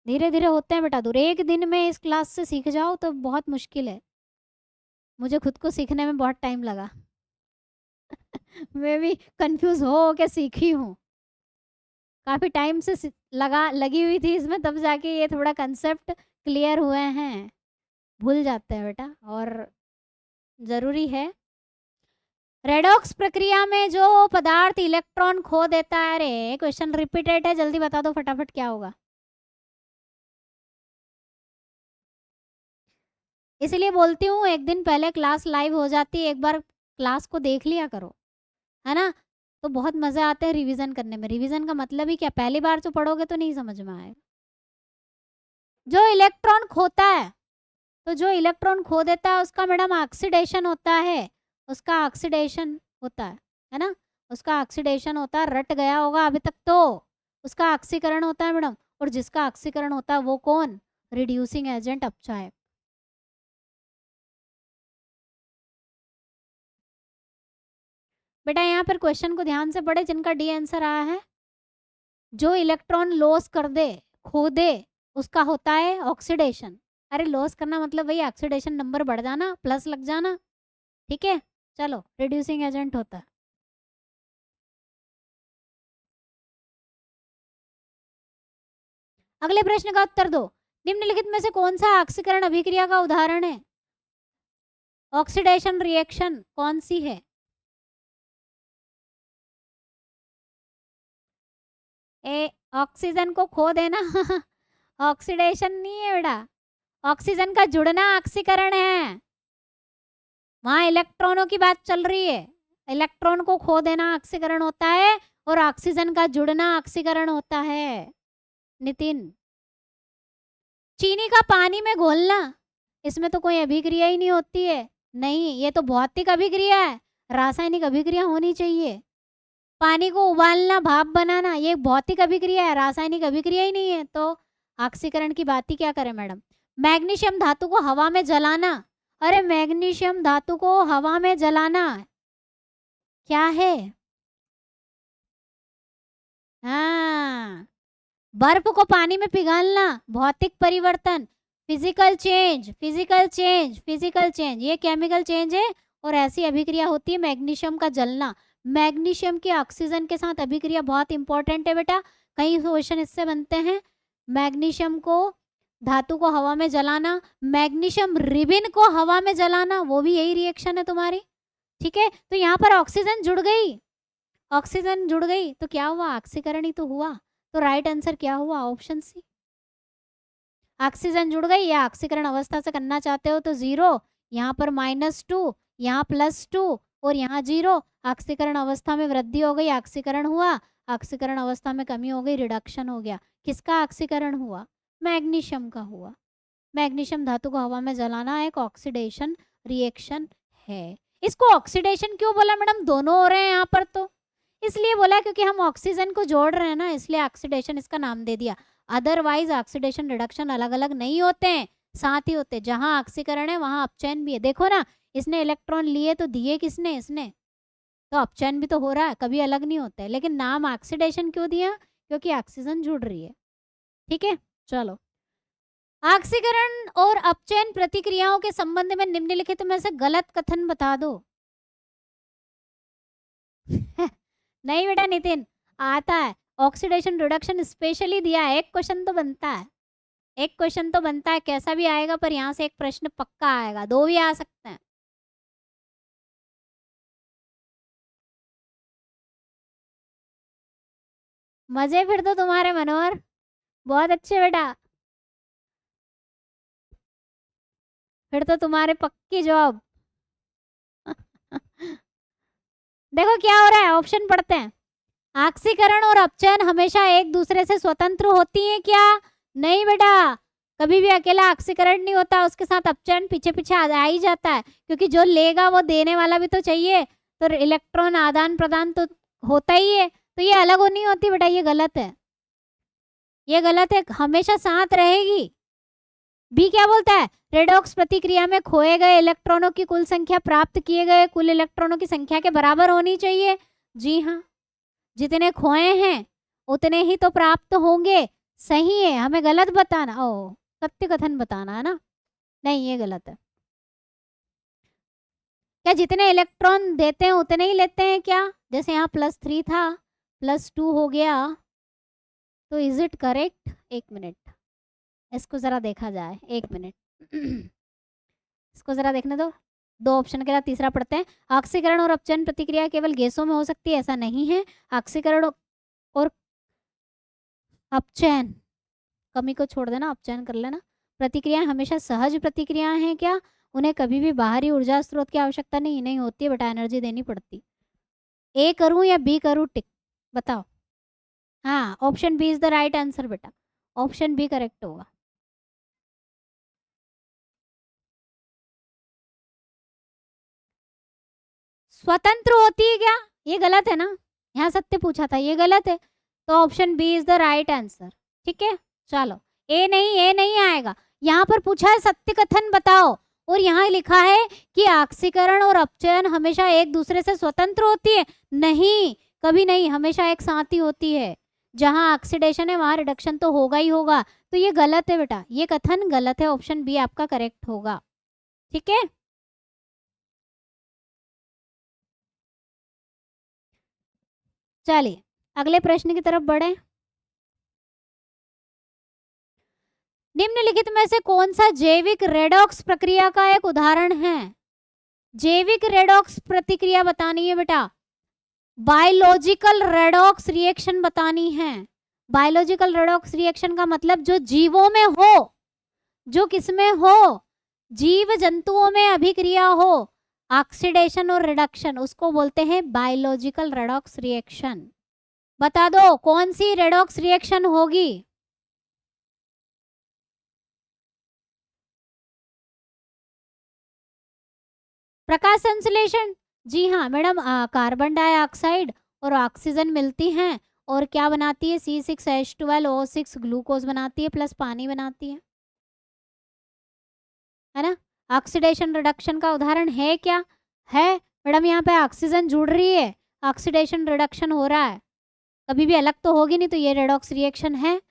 धीरे धीरे होते हैं बेटा दूर, एक दिन में इस क्लास से सीख जाओ तो बहुत मुश्किल है, मुझे खुद को सीखने में बहुत टाइम लगा। मैं भी कंफ्यूज हो के सीखी हूँ, काफ़ी टाइम से लगी हुई थी इसमें, तब जाके ये थोड़ा कंसेप्ट क्लियर हुए हैं, भूल जाते हैं बेटा, और ज़रूरी है। रेडॉक्स प्रक्रिया में जो पदार्थ इलेक्ट्रॉन खो देता है, अरे क्वेश्चन रिपीटेड है, जल्दी बता दो फटाफट क्या होगा। इसलिए बोलती हूँ एक दिन पहले क्लास लाइव हो जाती है, एक बार क्लास को देख लिया करो, है ना, तो बहुत मज़े आते हैं रिवीजन करने में। रिवीजन का मतलब ही क्या, पहली बार तो पढ़ोगे तो नहीं समझ में आएगा। जो इलेक्ट्रॉन खोता है, तो जो इलेक्ट्रॉन खो देता है उसका मैडम ऑक्सीडेशन होता है, उसका ऑक्सीडेशन होता है ना, उसका ऑक्सीडेशन होता है, रट गया होगा अभी तक तो, उसका ऑक्सीकरण होता है मैडम, और जिसका ऑक्सीकरण होता है वो कौन, रिड्यूसिंग एजेंट अपचायक। बेटा यहाँ पर क्वेश्चन को ध्यान से पढ़े, जिनका डी आंसर आया है। जो इलेक्ट्रॉन लॉस कर दे, खो दे, उसका होता है ऑक्सीडेशन। अरे लॉस करना मतलब वही ऑक्सीडेशन नंबर बढ़ जाना, प्लस लग जाना, ठीक है। चलो रिड्यूसिंग एजेंट होता है। अगले प्रश्न का उत्तर दो। निम्नलिखित में से कौन सा ऑक्सीकरण अभिक्रिया का उदाहरण है? ऑक्सीडेशन रिएक्शन कौन सी है? ए ऑक्सीजन को खो देना ऑक्सीडेशन नहीं है बेटा, ऑक्सीजन का जुड़ना ऑक्सीकरण है। वहां इलेक्ट्रॉनों की बात चल रही है। इलेक्ट्रॉन को खो देना ऑक्सीकरण होता है और ऑक्सीजन का जुड़ना ऑक्सीकरण होता है। नितिन, चीनी का पानी में घोलना, इसमें तो कोई अभिक्रिया ही नहीं होती है। नहीं, ये तो भौतिक अभिक्रिया है, रासायनिक अभिक्रिया होनी चाहिए। पानी को उबालना, भाप बनाना, ये भौतिक अभिक्रिया है, रासायनिक अभिक्रिया ही नहीं है, तो ऑक्सीकरण की बात ही क्या करें मैडम। मैग्नीशियम धातु को हवा में जलाना, अरे मैग्नीशियम धातु को हवा में जलाना क्या है? हाँ, बर्फ को पानी में पिघालना, भौतिक परिवर्तन, physical change, physical change, physical change, ये केमिकल चेंज है। और ऐसी अभिक्रिया होती है मैग्नीशियम का जलना। मैग्नीशियम की ऑक्सीजन के साथ अभिक्रिया बहुत इंपॉर्टेंट है बेटा, कई क्वेश्चन इससे बनते हैं। मैग्नीशियम को धातु को हवा में जलाना, मैग्नीशियम रिबिन को हवा में जलाना, वो भी यही रिएक्शन है तुम्हारी, ठीक है। तो यहाँ पर ऑक्सीजन जुड़ गई, ऑक्सीजन जुड़ गई तो क्या हुआ? ऑक्सीकरण ही तो हुआ। तो राइट आंसर क्या हुआ? ऑप्शन सी, ऑक्सीजन जुड़ गई। या ऑक्सीकरण अवस्था से करना चाहते हो तो 0, यहाँ पर -2, यहाँ +2 और यहाँ 0। ऑक्सीकरण अवस्था में वृद्धि हो गई, ऑक्सीकरण हुआ। ऑक्सीकरण अवस्था में कमी हो गई, रिडक्शन हो गया। किसका ऑक्सीकरण हुआ? मैग्नीशियम का हुआ। मैग्नीशियम धातु को हवा में जलाना एक ऑक्सीडेशन रिएक्शन है। इसको ऑक्सीडेशन क्यों बोला मैडम? दोनों हो रहे हैं यहाँ पर, तो इसलिए बोला क्योंकि हम ऑक्सीजन को जोड़ रहे हैं ना, इसलिए ऑक्सीडेशन इसका नाम दे दिया। अदरवाइज ऑक्सीडेशन रिडक्शन अलग अलग नहीं होते हैं, साथ ही होते। जहां ऑक्सीकरण है वहां अपचयन भी है। देखो ना, इसने इलेक्ट्रॉन लिए तो दिए किसने? इसने, तो अपचयन भी तो हो रहा है, कभी अलग नहीं होता है। लेकिन नाम ऑक्सीडेशन क्यों दिया? क्योंकि ऑक्सीजन जुड़ रही है, ठीक है। चलो, ऑक्सीकरण और अपचयन प्रतिक्रियाओं के संबंध में निम्नलिखित में से गलत कथन बता दो नहीं बेटा नितिन, आता है ऑक्सीडेशन रिडक्शन स्पेशली दिया है। एक क्वेश्चन तो बनता है, एक क्वेश्चन तो बनता है, कैसा भी आएगा, पर यहाँ से एक प्रश्न पक्का आएगा, 2 भी आ सकते हैं। मजे फिर तो तुम्हारे मनोहर, बहुत अच्छे बेटा, फिर तो तुम्हारे पक्की जॉब देखो क्या हो रहा है, ऑप्शन पढ़ते हैं। ऑक्सीकरण और अपचयन हमेशा एक दूसरे से स्वतंत्र होती हैं क्या? नहीं बेटा, कभी भी अकेला ऑक्सीकरण नहीं होता, उसके साथ अपचयन पीछे पीछे आ ही जाता है, क्योंकि जो लेगा वो देने वाला भी तो चाहिए, तो इलेक्ट्रॉन आदान प्रदान तो होता ही है। तो ये अलग हो नहीं होती बेटा, ये गलत है, ये गलत है, हमेशा साथ रहेगी। बी क्या बोलता है? रेडॉक्स प्रतिक्रिया में खोए गए इलेक्ट्रॉनों की कुल संख्या प्राप्त किए गए कुल इलेक्ट्रॉनों की संख्या के बराबर होनी चाहिए। जी हाँ, जितने खोए हैं उतने ही तो प्राप्त होंगे। सही है, हमें गलत बताना, ओ सत्य कथन बताना है ना। नहीं, ये गलत है। क्या जितने इलेक्ट्रॉन देते हैं उतने ही लेते हैं क्या? जैसे यहाँ +3 था, +2 हो गया, तो इज इट करेक्ट? 1 मिनट, इसको जरा देखा जाए, 1 मिनट इसको जरा देखने दो। 2 ऑप्शन के बाद तीसरा पढ़ते हैं। ऑक्सीकरण और अपचयन प्रतिक्रिया केवल गैसों में हो सकती है, ऐसा नहीं है। ऑक्सीकरण और अपचयन, कमी को छोड़ देना, अपचयन कर लेना। प्रतिक्रियाएं हमेशा सहज प्रतिक्रियाएं हैं क्या? उन्हें कभी भी बाहरी ऊर्जा स्रोत की आवश्यकता नहीं होती है बेटा, एनर्जी देनी पड़ती। ए करूं या बी करूं? टिक बताओ। हाँ, option B is the right answer बेटा, ऑप्शन बी करेक्ट होगा। स्वतंत्र होती है क्या? ये गलत है ना, यहाँ सत्य पूछा था, ये गलत है, तो option B is the right answer, ठीक है। चलो, ए नहीं, ए नहीं आएगा। यहाँ पर पूछा है सत्य कथन बताओ, और यहाँ लिखा है कि ऑक्सीकरण और अपचयन हमेशा एक दूसरे से स्वतंत्र होती है। नहीं, कभी नहीं, हमेशा एक साथ ही होती है। जहाँ ऑक्सीडेशन है वहां रिडक्शन तो होगा ही होगा। तो ये गलत है बेटा, ये कथन गलत है, ऑप्शन बी आपका करेक्ट होगा। ठीक है, चलिए अगले प्रश्न की तरफ बढ़े। निम्नलिखित में से कौन सा जैविक रेडॉक्स प्रक्रिया का एक उदाहरण है? जैविक रेडॉक्स प्रतिक्रिया बतानी है बेटा, बायोलॉजिकल रेडॉक्स रिएक्शन बतानी है। बायोलॉजिकल रेडॉक्स रिएक्शन का मतलब जो जीवों में हो, जो किसमें हो, जीव जंतुओं में अभिक्रिया हो, ऑक्सीडेशन और रिडक्शन, उसको बोलते हैं बायोलॉजिकल रेडॉक्स रिएक्शन। बता दो कौन सी रेडॉक्स रिएक्शन होगी? प्रकाश संश्लेषण। जी हाँ मैडम, कार्बन डाइऑक्साइड और ऑक्सीजन मिलती हैं और क्या बनाती है? C6H12O6 ग्लूकोज बनाती है प्लस पानी बनाती है ना। ऑक्सीडेशन रिडक्शन का उदाहरण है क्या? है मैडम, यहाँ पे ऑक्सीजन जुड़ रही है, ऑक्सीडेशन रिडक्शन हो रहा है, कभी भी अलग तो होगी नहीं, तो ये रेडॉक्स रिएक्शन है।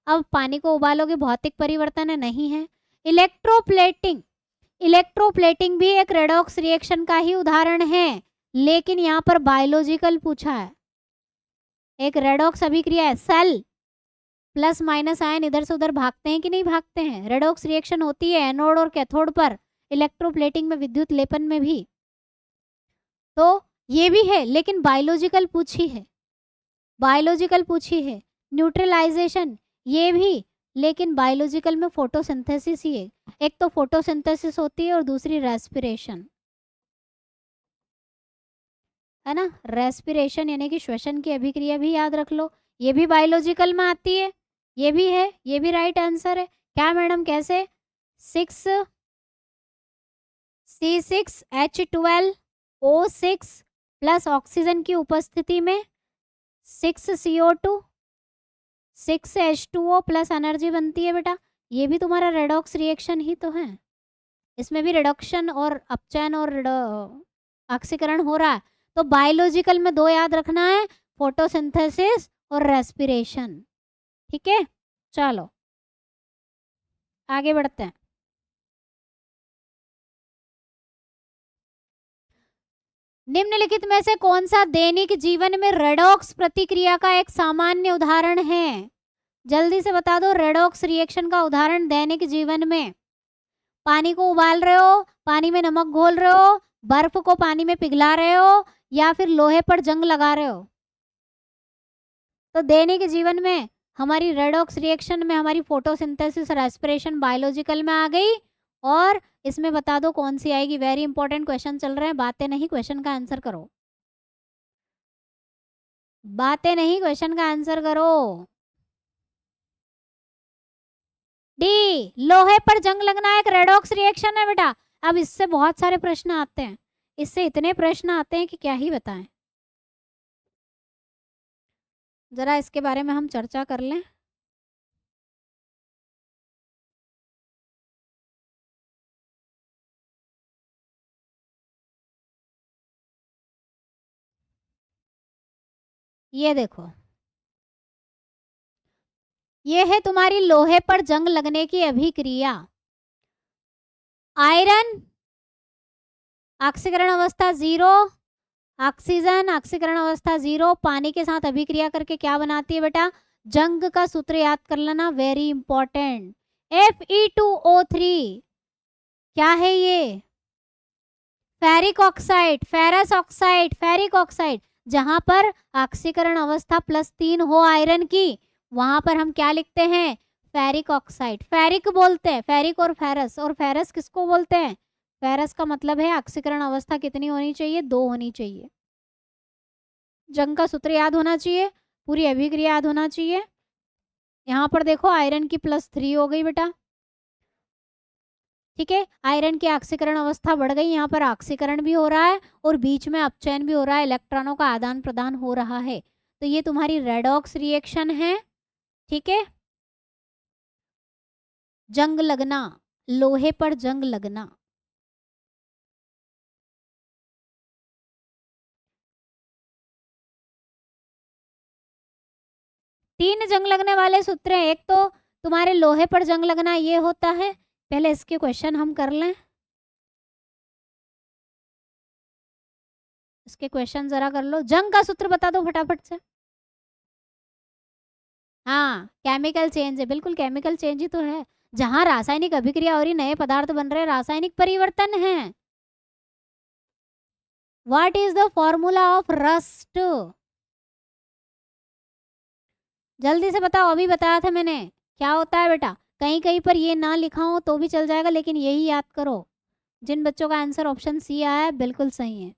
अब पानी को उबालोगे, भौतिक परिवर्तन है? नहीं है। इलेक्ट्रोप्लेटिंग, इलेक्ट्रोप्लेटिंग भी एक रेडॉक्स रिएक्शन का ही उदाहरण है, लेकिन यहाँ पर बायोलॉजिकल पूछा है। एक रेडॉक्स अभिक्रिया है, सेल प्लस माइनस आयन इधर से उधर भागते हैं कि नहीं भागते हैं? रेडॉक्स रिएक्शन होती है एनोड और कैथोड पर, इलेक्ट्रोप्लेटिंग में, विद्युत लेपन में भी। तो ये भी है, लेकिन बायोलॉजिकल पूछी है, बायोलॉजिकल पूछी है। न्यूट्रलाइजेशन ये भी, लेकिन बायोलॉजिकल में फोटोसिंथेसिस ही है। एक तो फोटोसिंथेसिस होती है और दूसरी रेस्पिरेशन, है ना। रेस्पिरेशन यानी कि श्वसन की अभिक्रिया भी याद रख लो, ये भी बायोलॉजिकल में आती है। ये भी है, ये भी राइट आंसर है। क्या मैडम, कैसे? 6C6H12O6 प्लस ऑक्सीजन की उपस्थिति में 6CO2 6H2O प्लस एनर्जी बनती है बेटा। ये भी तुम्हारा रेडॉक्स रिएक्शन ही तो है, इसमें भी रिडक्शन और अपचयन और ऑक्सीकरण हो रहा है। तो बायोलॉजिकल में दो याद रखना है, फोटोसिंथेसिस और रेस्पिरेशन। ठीक है, चलो आगे बढ़ते हैं। निम्नलिखित में से कौन सा दैनिक जीवन में रेडॉक्स प्रतिक्रिया का एक सामान्य उदाहरण है? जल्दी से बता दो, रेडॉक्स रिएक्शन का उदाहरण दैनिक जीवन में। पानी को उबाल रहे हो, पानी में नमक घोल रहे हो, बर्फ को पानी में पिघला रहे हो, या फिर लोहे पर जंग लगा रहे हो। तो दैनिक जीवन में हमारी रेडॉक्स रिएक्शन में हमारी फोटोसिंथेसिस, रेस्पिरेशन बायोलॉजिकल में आ गई। और इसमें बता दो कौन सी आएगी। वेरी इंपॉर्टेंट क्वेश्चन चल रहे हैं, बातें नहीं, क्वेश्चन का आंसर करो। बातें नहीं, क्वेश्चन का आंसर करो। डी, लोहे पर जंग लगना एक रेडॉक्स रिएक्शन है बेटा। अब इससे बहुत सारे प्रश्न आते हैं, इससे इतने प्रश्न आते हैं कि क्या ही बताएं। जरा इसके बारे में हम चर्चा कर लें। ये देखो, ये है तुम्हारी लोहे पर जंग लगने की अभिक्रिया। आयरन ऑक्सीकरण अवस्था 0, ऑक्सीजन ऑक्सीकरण अवस्था 0, पानी के साथ अभिक्रिया करके क्या बनाती है बेटा? जंग का सूत्र याद कर लेना, वेरी इंपॉर्टेंट। Fe2O3 क्या है ये? Ferric oxide, ferrous oxide, ferric oxide. जहां पर ऑक्सीकरण अवस्था +3 हो आयरन की, वहां पर हम क्या लिखते हैं? Ferric oxide. फेरिक बोलते हैं, फेरिक और फेरस। और फेरस किसको बोलते हैं? फेरस का मतलब है ऑक्सीकरण अवस्था कितनी होनी चाहिए? 2 होनी चाहिए। जंग का सूत्र याद होना चाहिए, पूरी अभिक्रिया याद होना चाहिए। यहाँ पर देखो आयरन की +3 हो गई बेटा। ठीक है, आयरन की ऑक्सीकरण अवस्था बढ़ गई, यहाँ पर ऑक्सीकरण भी हो रहा है और बीच में अपचयन भी हो रहा है, इलेक्ट्रॉनों का आदान प्रदान हो रहा है। तो ये तुम्हारी रेडॉक्स रिएक्शन है। ठीक है, जंग लगना, लोहे पर जंग लगना। 3 जंग लगने वाले सूत्र हैं। एक तो तुम्हारे लोहे पर जंग लगना, ये होता है। पहले इसके क्वेश्चन हम कर लें। इसके क्वेश्चन जरा कर लो। जंग का सूत्र बता दो फटाफट से। हाँ, केमिकल चेंज है, बिल्कुल केमिकल चेंज ही तो है। जहां रासायनिक अभिक्रिया और नए पदार्थ बन रहे, रासायनिक परिवर्तन है। What is the formula of rust? जल्दी से बताओ, अभी बताया था मैंने। क्या होता है बेटा? कहीं कहीं पर ये ना लिखा हो तो भी चल जाएगा, लेकिन यही याद करो। जिन बच्चों का आंसर ऑप्शन सी आया है बिल्कुल सही है।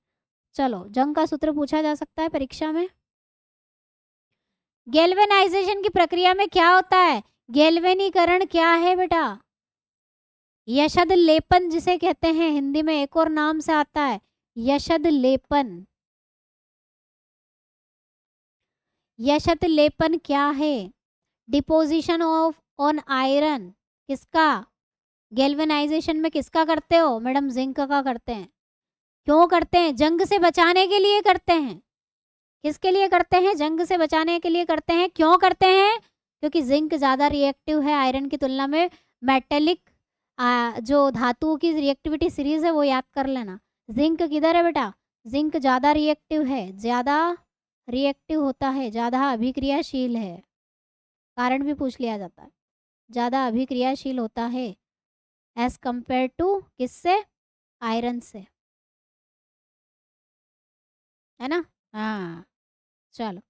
चलो, जंग का सूत्र पूछा जा सकता है परीक्षा में। गैल्वेनाइजेशन की प्रक्रिया में क्या होता है? गैल्वेनीकरण क्या है बेटा? यशद लेपन जिसे कहते हैं, हिंदी में एक और नाम से आता है, यशद लेपन। यशद लेपन क्या है? Deposition of on iron. किसका? गैल्वेनाइजेशन में किसका करते हो मैडम? जिंक का करते हैं। क्यों करते हैं? जंग से बचाने के लिए करते हैं। किसके लिए करते हैं? जंग से बचाने के लिए करते हैं। क्यों करते हैं? क्योंकि जिंक ज़्यादा रिएक्टिव है आयरन की तुलना में। मेटेलिक जो धातुओं की रिएक्टिविटी सीरीज है वो याद कर लेना। जिंक किधर है बेटा? जिंक ज़्यादा रिएक्टिव है, ज़्यादा रिएक्टिव होता है, ज़्यादा अभिक्रियाशील है। कारण भी पूछ लिया जाता है। ज़्यादा अभिक्रियाशील होता है एज कंपेयर टू किससे? आयरन से, है ना? हाँ, चलो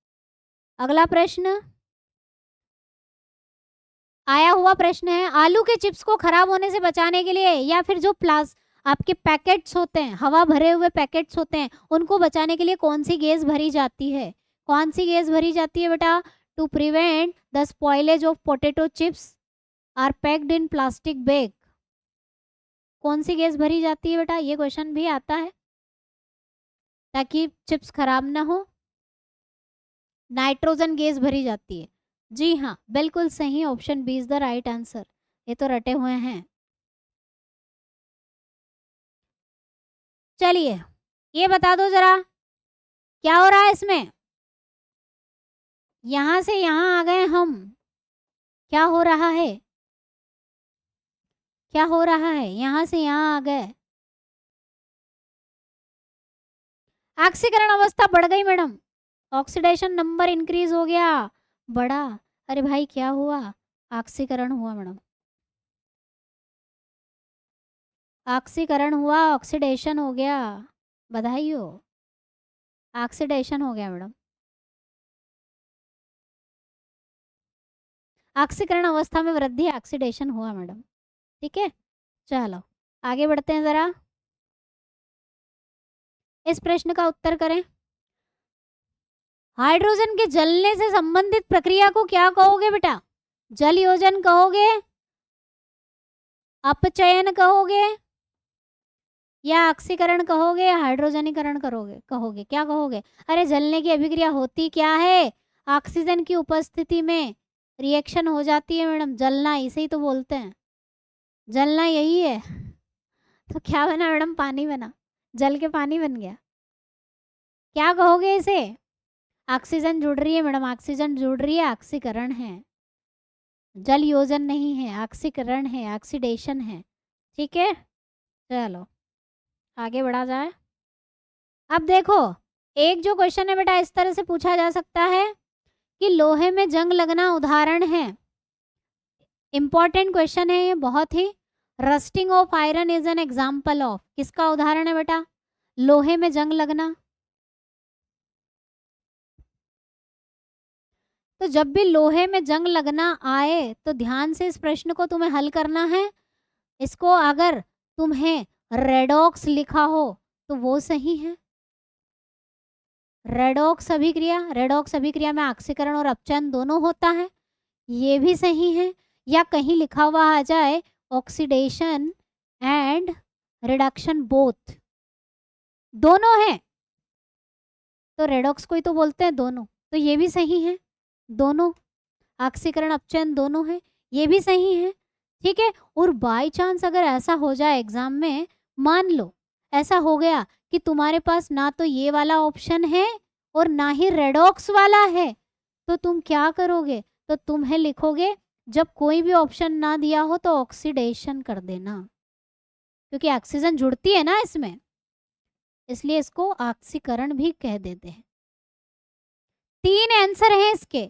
अगला प्रश्न आया हुआ प्रश्न है। आलू के चिप्स को खराब होने से बचाने के लिए, या फिर जो आपके पैकेट्स होते हैं, हवा भरे हुए पैकेट्स होते हैं, उनको बचाने के लिए कौन सी गैस भरी जाती है? कौन सी गैस भरी जाती है बेटा? To prevent the spoilage of potato chips are packed in plastic bag. कौन सी गैस भरी जाती है बेटा? ये क्वेश्चन भी आता है, ताकि चिप्स खराब ना हो। नाइट्रोजन गैस भरी जाती है। जी हाँ, बिल्कुल सही, option B is the right answer. ये तो रटे हुए हैं। चलिए, ये बता दो जरा, क्या हो रहा है इसमें? यहां से यहां आ गए हम, क्या हो रहा है? क्या हो रहा है? यहां से यहां आ गए, ऑक्सीकरण अवस्था बढ़ गई मैडम, ऑक्सीडेशन नंबर इंक्रीज हो गया, बढ़ा। अरे भाई क्या हुआ? ऑक्सीकरण हुआ मैडम, ऑक्सीकरण हुआ, ऑक्सीडेशन हो गया। बधाई हो, ऑक्सीडेशन हो गया मैडम। ऑक्सीकरण अवस्था में वृद्धि, ऑक्सीडेशन हुआ मैडम। ठीक है, चलो आगे बढ़ते हैं जरा। इस प्रश्न का उत्तर करें। हाइड्रोजन के जलने से संबंधित प्रक्रिया को क्या कहोगे बेटा? जल योजन कहोगे, अपचयन कहोगे, या ऑक्सीकरण कहोगे, या हाइड्रोजनीकरण करोगे? कहोगे क्या कहोगे? अरे जलने की अभिक्रिया होती क्या है? ऑक्सीजन की उपस्थिति में रिएक्शन हो जाती है मैडम, जलना इसे ही तो बोलते हैं। जलना यही है। तो क्या बना मैडम? पानी बना, जल के पानी बन गया। क्या कहोगे इसे? ऑक्सीजन जुड़ रही है मैडम, ऑक्सीजन जुड़ रही है, ऑक्सीकरण है, जल योजन नहीं है, ऑक्सीकरण है, ऑक्सीडेशन है। ठीक है, चलो आगे बढ़ा जाए। अब देखो, एक जो क्वेश्चन है बेटा, इस तरह से पूछा जा सकता है कि लोहे में जंग लगना उदाहरण है। इंपॉर्टेंट क्वेश्चन है ये बहुत ही। Rusting of iron is an example of, किसका उदाहरण है बेटा? लोहे में जंग लगना। तो जब भी लोहे में जंग लगना आए तो ध्यान से इस प्रश्न को तुम्हें हल करना है। इसको अगर तुम्हें रेडॉक्स लिखा हो तो वो सही है। रेडॉक्स अभिक्रिया, रेडॉक्स अभिक्रिया में ऑक्सीकरण और अपचयन दोनों होता है, ये भी सही है। या कहीं लिखा हुआ आ जाए ऑक्सीडेशन एंड रिडक्शन बोथ, दोनों है, तो रेडॉक्स को ही तो बोलते हैं दोनों, तो ये भी सही है। दोनों ऑक्सीकरण अपचयन दोनों है, ये भी सही है। ठीक है, और बाय चांस अगर ऐसा हो जाए एग्जाम में, मान लो ऐसा हो गया कि तुम्हारे पास ना तो ये वाला ऑप्शन है और ना ही रेडॉक्स वाला है, तो तुम क्या करोगे, तो तुम्हें लिखोगे जब कोई भी ऑप्शन ना दिया हो तो ऑक्सीडेशन कर देना, क्योंकि ऑक्सीजन जुड़ती है ना इसमें, इसलिए इसको ऑक्सीकरण भी कह देते हैं। 3 आंसर हैं इसके।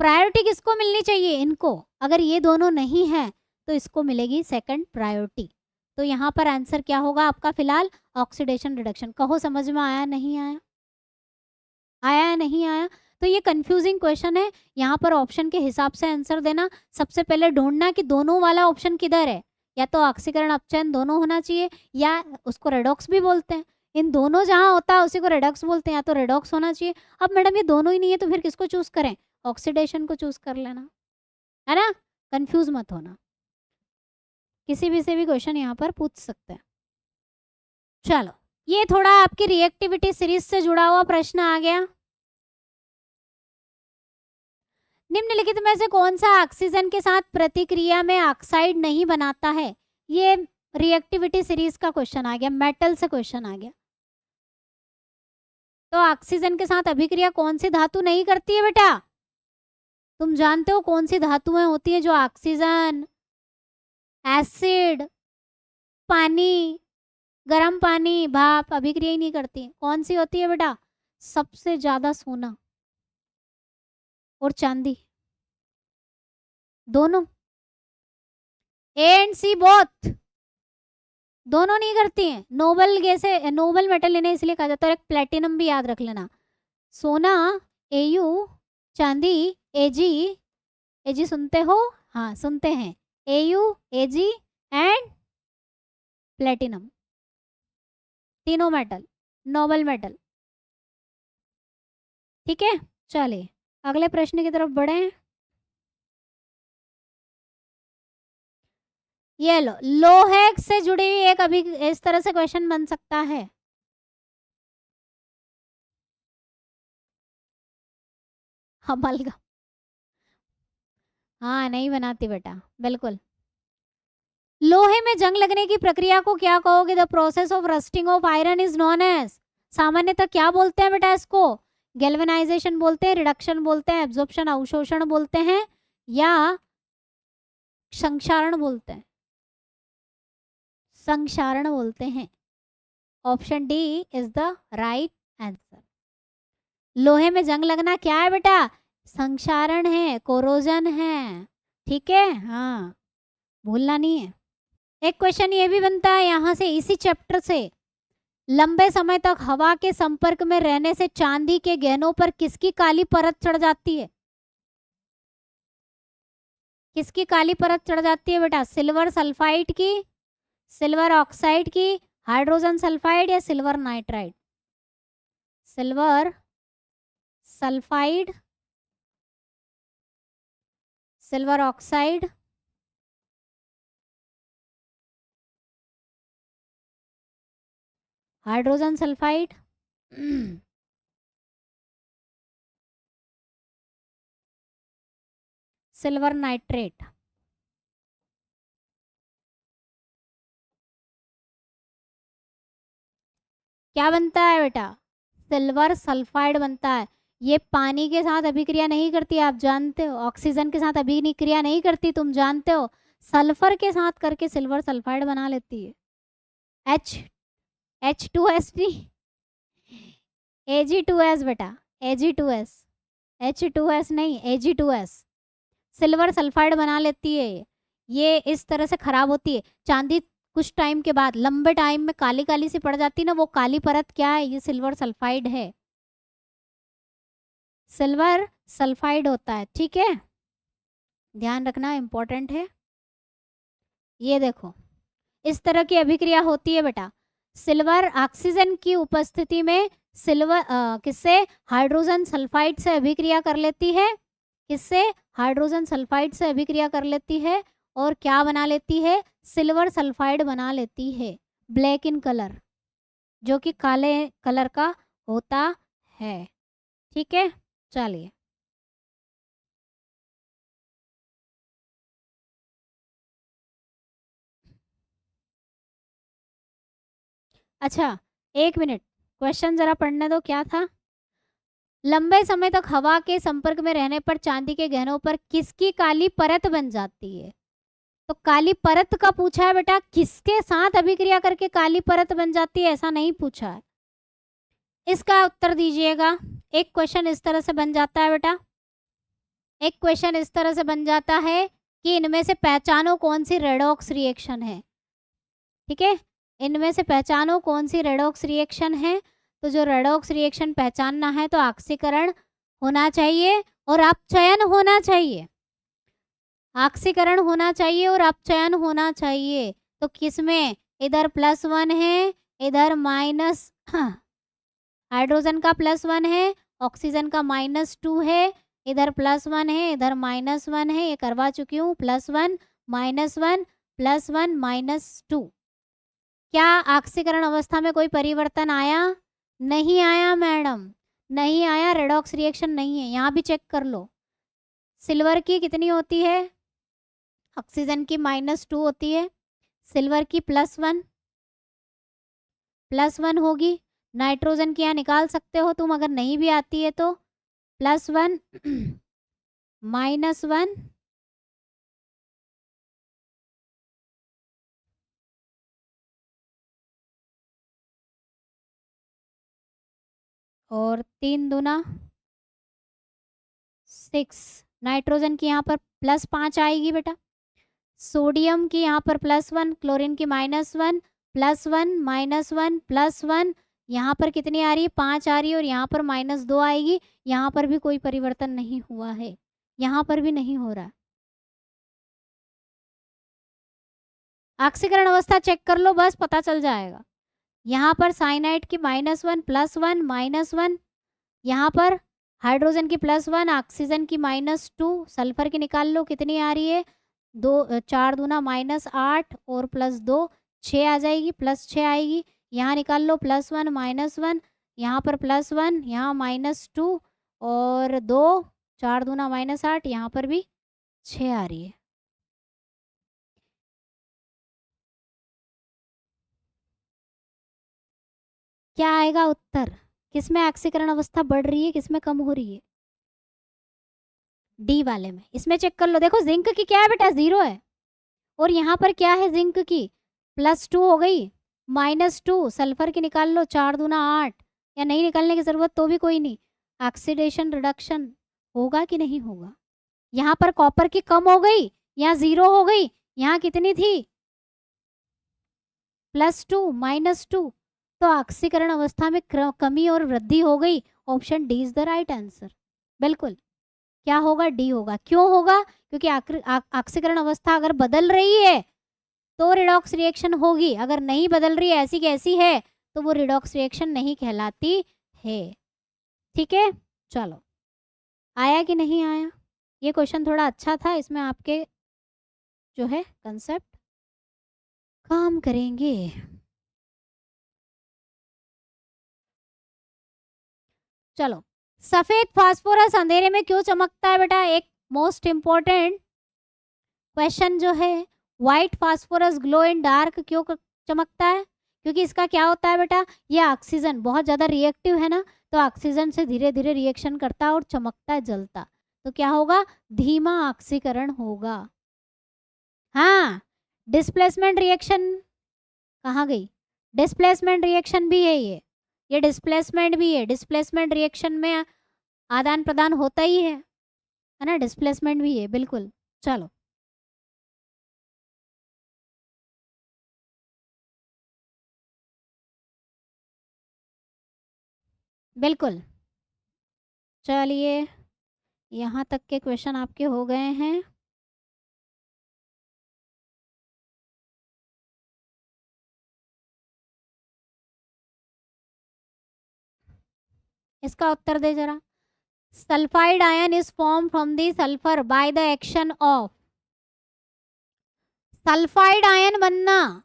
प्रायोरिटी किसको मिलनी चाहिए, इनको। अगर ये दोनों नहीं है तो इसको मिलेगी सेकंड प्रायोरिटी। तो यहाँ पर आंसर क्या होगा आपका फिलहाल, ऑक्सीडेशन रिडक्शन। कहो समझ में आया नहीं आया, आया या नहीं आया। तो ये कंफ्यूजिंग क्वेश्चन है, यहाँ पर ऑप्शन के हिसाब से आंसर देना। सबसे पहले ढूंढना कि दोनों वाला ऑप्शन किधर है, या तो ऑक्सीकरण अपचयन दोनों होना चाहिए, या उसको रेडॉक्स भी बोलते हैं। इन दोनों जहाँ होता है उसी को रेडॉक्स बोलते हैं, या तो रेडॉक्स होना चाहिए। अब मैडम ये दोनों ही नहीं है तो फिर किसको चूज करें, ऑक्सीडेशन को चूज कर लेना, है ना। कंफ्यूज मत होना, किसी भी से भी क्वेश्चन यहाँ पर पूछ सकते हैं। चलो, ये थोड़ा आपकी रिएक्टिविटी सीरीज से जुड़ा हुआ प्रश्न आ गया। निम्नलिखित में से कौन सा ऑक्सीजन के साथ प्रतिक्रिया में ऑक्साइड नहीं बनाता है। ये रिएक्टिविटी सीरीज का क्वेश्चन आ गया, मेटल से क्वेश्चन आ गया। तो ऑक्सीजन के साथ अभिक्रिया कौन सी धातु नहीं करती है बेटा, तुम जानते हो कौन सी धातुएं होती है जो ऑक्सीजन, एसिड, पानी, गर्म पानी, भाप अभिक्रिया ही नहीं करती, कौन सी होती है बेटा, सबसे ज्यादा सोना और चांदी, दोनों। ए एंड सी बोथ, दोनों नहीं करती हैं। नोबल गैस है, नोबल मेटल इन्हें इसलिए कहा जाता है। एक प्लेटिनम भी याद रख लेना, सोना एयू, चांदी एजी, एजी सुनते हो, हाँ सुनते हैं, एयू, एजी एंड प्लेटिनम, तीनों मेटल नोबल मेटल। ठीक है, चलिए अगले प्रश्न की तरफ बढ़े। ये लो, लोहे से जुड़ी हुई एक अभी इस तरह से क्वेश्चन बन सकता है। अमलगम, हाँ नहीं बनाती बेटा, बिल्कुल। लोहे में जंग लगने की प्रक्रिया को क्या कहोगे, the process of rusting of iron is known as. सामान्यतः क्या बोलते हैं बेटा इसको, गैल्वेनाइजेशन बोलते हैं, रिडक्शन बोलते हैं, एब्जॉर्प्शन अवशोषण बोलते हैं, या संक्षारण बोलते हैं, संक्षारण बोलते हैं। Option D is the right answer. लोहे में जंग लगना क्या है बेटा, संक्षारण है, कोरोजन है। ठीक है, हाँ भूलना नहीं है। एक क्वेश्चन ये भी बनता है यहां से, इसी चैप्टर से, लंबे समय तक हवा के संपर्क में रहने से चांदी के गहनों पर किसकी काली परत चढ़ जाती है, किसकी काली परत चढ़ जाती है बेटा, सिल्वर सल्फाइड की, सिल्वर ऑक्साइड की, हाइड्रोजन सल्फाइड या silver nitride. Silver sulphide, silver oxide, hydrogen sulphide, silver nitrate. क्या बनता है बेटा, सिल्वर सल्फाइड बनता है। ये पानी के साथ अभिक्रिया नहीं करती, आप जानते हो, ऑक्सीजन के साथ अभिक्रिया नहीं करती, तुम जानते हो। सल्फर के साथ करके सिल्वर सल्फाइड बना लेती है। H2S नहीं, Ag2S बेटा, Ag2S, H2S नहीं, Ag2S, सिल्वर सल्फाइड बना लेती है। ये इस तरह से खराब होती है। चांदी कुछ टाइम के बाद, लंबे टाइम में काली काली सी पड़ जाती है ना, वो काली परत क्या है, ये सिल्वर सल्फाइड है, सिल्वर सल्फाइड होता है। ठीक है, ध्यान रखना, इंपॉर्टेंट है। ये देखो, इस तरह की अभिक्रिया होती है बेटा। सिल्वर ऑक्सीजन की उपस्थिति में सिल्वर किससे, हाइड्रोजन सल्फाइड से अभिक्रिया कर लेती है, किससे, हाइड्रोजन सल्फाइड से अभिक्रिया कर लेती है, और क्या बना लेती है, सिल्वर सल्फाइड बना लेती है, ब्लैक इन कलर, जो कि काले कलर का होता है। ठीक है, चलिए अच्छा, एक मिनट, क्वेश्चन जरा पढ़ने दो, क्या था। लंबे समय तक हवा के संपर्क में रहने पर चांदी के गहनों पर किसकी काली परत बन जाती है? तो काली परत का पूछा है बेटा, किसके साथ अभिक्रिया करके काली परत बन जाती है, ऐसा नहीं पूछा है। इसका उत्तर दीजिएगा। एक क्वेश्चन इस तरह से बन जाता है बेटा, एक क्वेश्चन इस तरह से बन जाता है कि इनमें से पहचानो कौन सी रेडॉक्स रिएक्शन है। ठीक है, इनमें से पहचानो कौन सी रेडॉक्स रिएक्शन है। तो जो रेडॉक्स रिएक्शन पहचानना है तो ऑक्सीकरण होना चाहिए और अपचयन होना चाहिए, ऑक्सीकरण होना चाहिए और अपचयन होना चाहिए। तो किसमें, इधर +1 है, इधर माइनस हाइड्रोजन का +1 है, ऑक्सीजन का -2 है, इधर +1 है, इधर -1 है, ये करवा चुकी हूँ, +1 -1 +1 -2। क्या ऑक्सीकरण अवस्था में कोई परिवर्तन आया? नहीं आया मैडम, नहीं आया, रेडॉक्स रिएक्शन नहीं है। यहाँ भी चेक कर लो, सिल्वर की कितनी होती है, ऑक्सीजन की -2 होती है, सिल्वर की +1 होगी। नाइट्रोजन की यहाँ निकाल सकते हो तुम, अगर नहीं भी आती है तो +1 -1 और 3 दूना 6। नाइट्रोजन की यहाँ पर +5 आएगी बेटा, सोडियम की यहाँ पर +1, क्लोरीन की -1 +1 -1 +1, यहाँ पर कितनी आ रही है, 5 आ रही है, और यहाँ पर -2 आएगी। यहाँ पर भी कोई परिवर्तन नहीं हुआ है, यहाँ पर भी नहीं हो रहा। ऑक्सीकरण अवस्था चेक कर लो, बस पता चल जाएगा। यहाँ पर साइनाइड की -1 +1 -1, यहाँ पर हाइड्रोजन की +1, ऑक्सीजन की -2, सल्फर की निकाल लो कितनी आ रही है, 2 4 दूना -8 और +2 6 आ जाएगी, +6 आएगी। यहाँ निकाल लो +1 -1, यहाँ पर +1, यहाँ -2 और 2 4 दूना -8, यहाँ पर भी 6 आ रही है। क्या आएगा उत्तर, किसमें ऑक्सीकरण अवस्था बढ़ रही है, किसमें कम हो रही है? डी वाले में। इसमें चेक कर लो, देखो जिंक की क्या है बेटा, 0 है, और यहाँ पर क्या है, जिंक की +2 हो गई, -2, सल्फर की निकाल लो 4 दूना 8, या नहीं निकालने की ज़रूरत तो भी कोई नहीं। ऑक्सीडेशन रिडक्शन होगा कि नहीं होगा? यहाँ पर कॉपर की कम हो गई, यहाँ 0 हो गई, यहाँ कितनी थी, +2 -2, तो ऑक्सीकरण अवस्था में कमी और वृद्धि हो गई। Option D is the right answer. बिल्कुल, क्या होगा, डी होगा। क्यों होगा? क्योंकि ऑक्सीकरण अवस्था अगर बदल रही है तो रिडॉक्स रिएक्शन होगी, अगर नहीं बदल रही है, ऐसी कैसी है, तो वो रिडॉक्स रिएक्शन नहीं कहलाती है। ठीक है, चलो, आया कि नहीं आया? ये क्वेश्चन थोड़ा अच्छा था, इसमें आपके जो है कंसेप्ट काम करेंगे। चलो, सफेद फास्फोरस अंधेरे में क्यों चमकता है बेटा? एक मोस्ट इंपॉर्टेंट क्वेश्चन जो है, white phosphorus glow in dark क्यों चमकता है? क्योंकि इसका क्या होता है बेटा, ये ऑक्सीजन बहुत ज़्यादा रिएक्टिव है ना, तो ऑक्सीजन से धीरे धीरे रिएक्शन करता है और चमकता है, जलता। तो क्या होगा, धीमा ऑक्सीकरण होगा। हाँ, डिस्प्लेसमेंट रिएक्शन कहाँ गई, डिस्प्लेसमेंट रिएक्शन भी है ये डिस्प्लेसमेंट भी है। डिस्प्लेसमेंट रिएक्शन में आदान प्रदान होता ही है ना, डिस्प्लेसमेंट भी है, बिल्कुल। चलो, बिल्कुल, चलिए, यहाँ तक के क्वेश्चन आपके हो गए हैं। इसका उत्तर दे जरा। Sulphide ion is form from the sulphur by the action of, sulphide ion बनना,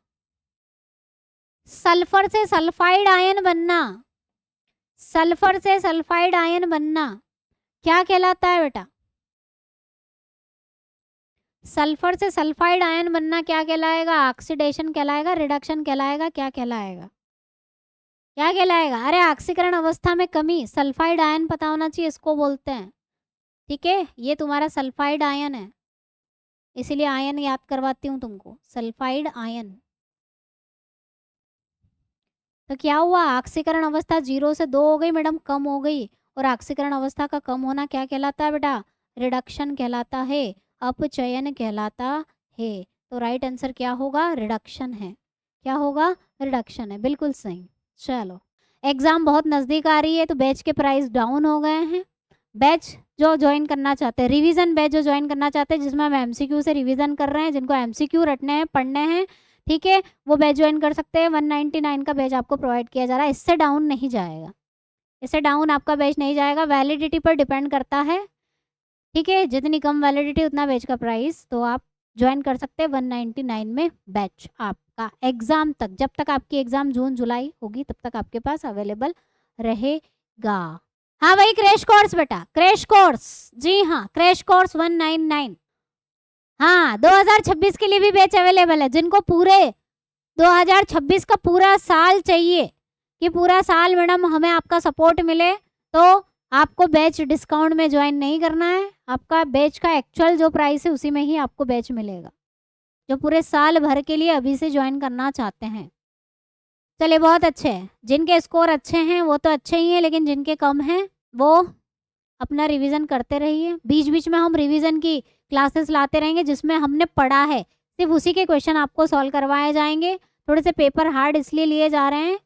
सल्फर से सल्फाइड आयन बनना, सल्फर से सल्फाइड आयन बनना क्या कहलाता है बेटा? सल्फर से सल्फाइड आयन बनना क्या कहलाएगा? ऑक्सीडेशन कहलाएगा, रिडक्शन कहलाएगा, क्या कहलाएगा? क्या कहलाएगा? अरे ऑक्सीकरण अवस्था में कमी, सल्फाइड आयन पता होना चाहिए, इसको बोलते हैं। ठीक है, ये तुम्हारा सल्फाइड आयन है, इसीलिए आयन याद करवाती हूँ तुमको, सल्फाइड आयन। तो क्या हुआ, ऑक्सीकरण अवस्था 0 से 2 हो गई मैडम, कम हो गई। और ऑक्सीकरण अवस्था का कम होना क्या कहलाता है बेटा? रिडक्शन कहलाता है, अपचयन कहलाता है। तो राइट आंसर क्या होगा? रिडक्शन है। क्या होगा? रिडक्शन है, बिल्कुल सही। चलो, एग्जाम बहुत नज़दीक आ रही है तो बैच के प्राइस डाउन हो गए हैं। बैच जो ज्वाइन करना चाहते हैं, रिवीजन बैच जो ज्वाइन करना चाहते हैं, जिसमें हम एमसीक्यू से रिवीजन कर रहे हैं, जिनको एमसीक्यू रटने हैं, पढ़ने हैं, ठीक है, वो बैच ज्वाइन कर सकते हैं। 199 का बैच आपको प्रोवाइड किया जा रहा है, इससे डाउन नहीं जाएगा, इससे डाउन आपका बैच नहीं जाएगा। वैलिडिटी पर डिपेंड करता है, ठीक है, जितनी कम वैलिडिटी उतना बैच का प्राइस। तो आप ज्वाइन कर सकते हैं 199 में बैच आपका एग्ज़ाम तक, जब तक आपकी एग्ज़ाम जून जुलाई होगी तब तक आपके पास अवेलेबल रहेगा। हाँ भाई, क्रैश कोर्स बेटा, क्रैश कोर्स, जी हाँ, क्रैश कोर्स 199। हाँ, 2026 के लिए भी बैच अवेलेबल है। जिनको पूरे 2026 का पूरा साल चाहिए कि पूरा साल मैडम हमें आपका सपोर्ट मिले, तो आपको बैच डिस्काउंट में ज्वाइन नहीं करना है। आपका बैच का एक्चुअल जो प्राइस है उसी में ही आपको बैच मिलेगा, जो पूरे साल भर के लिए अभी से ज्वाइन करना चाहते हैं। चलिए, बहुत अच्छे हैं, जिनके स्कोर अच्छे हैं वो तो अच्छे ही हैं, लेकिन जिनके कम हैं वो अपना रिवीजन करते रहिए। बीच बीच में हम रिवीजन की क्लासेस लाते रहेंगे, जिसमें हमने पढ़ा है सिर्फ उसी के क्वेश्चन आपको सॉल्व करवाए जाएंगे। थोड़े से पेपर हार्ड इसलिए लिए जा रहे हैं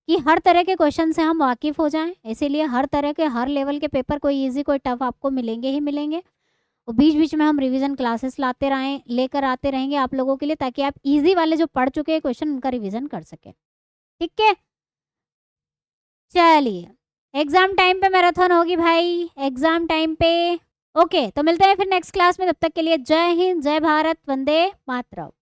कि हर तरह के क्वेश्चन से हम वाकिफ़ हो जाएं, इसीलिए हर तरह के हर लेवल के पेपर, कोई इजी कोई टफ आपको मिलेंगे ही मिलेंगे। और बीच बीच में हम रिवीजन क्लासेस लेकर आते रहेंगे आप लोगों के लिए, ताकि आप इजी वाले जो पढ़ चुके हैं क्वेश्चन उनका रिवीजन कर सकें। ठीक है, चलिए, एग्जाम टाइम पे मैराथन होगी भाई, एग्जाम टाइम पे। ओके, तो मिलते हैं फिर नेक्स्ट क्लास में, तब तक के लिए जय हिंद, जय भारत, वंदे मातरम।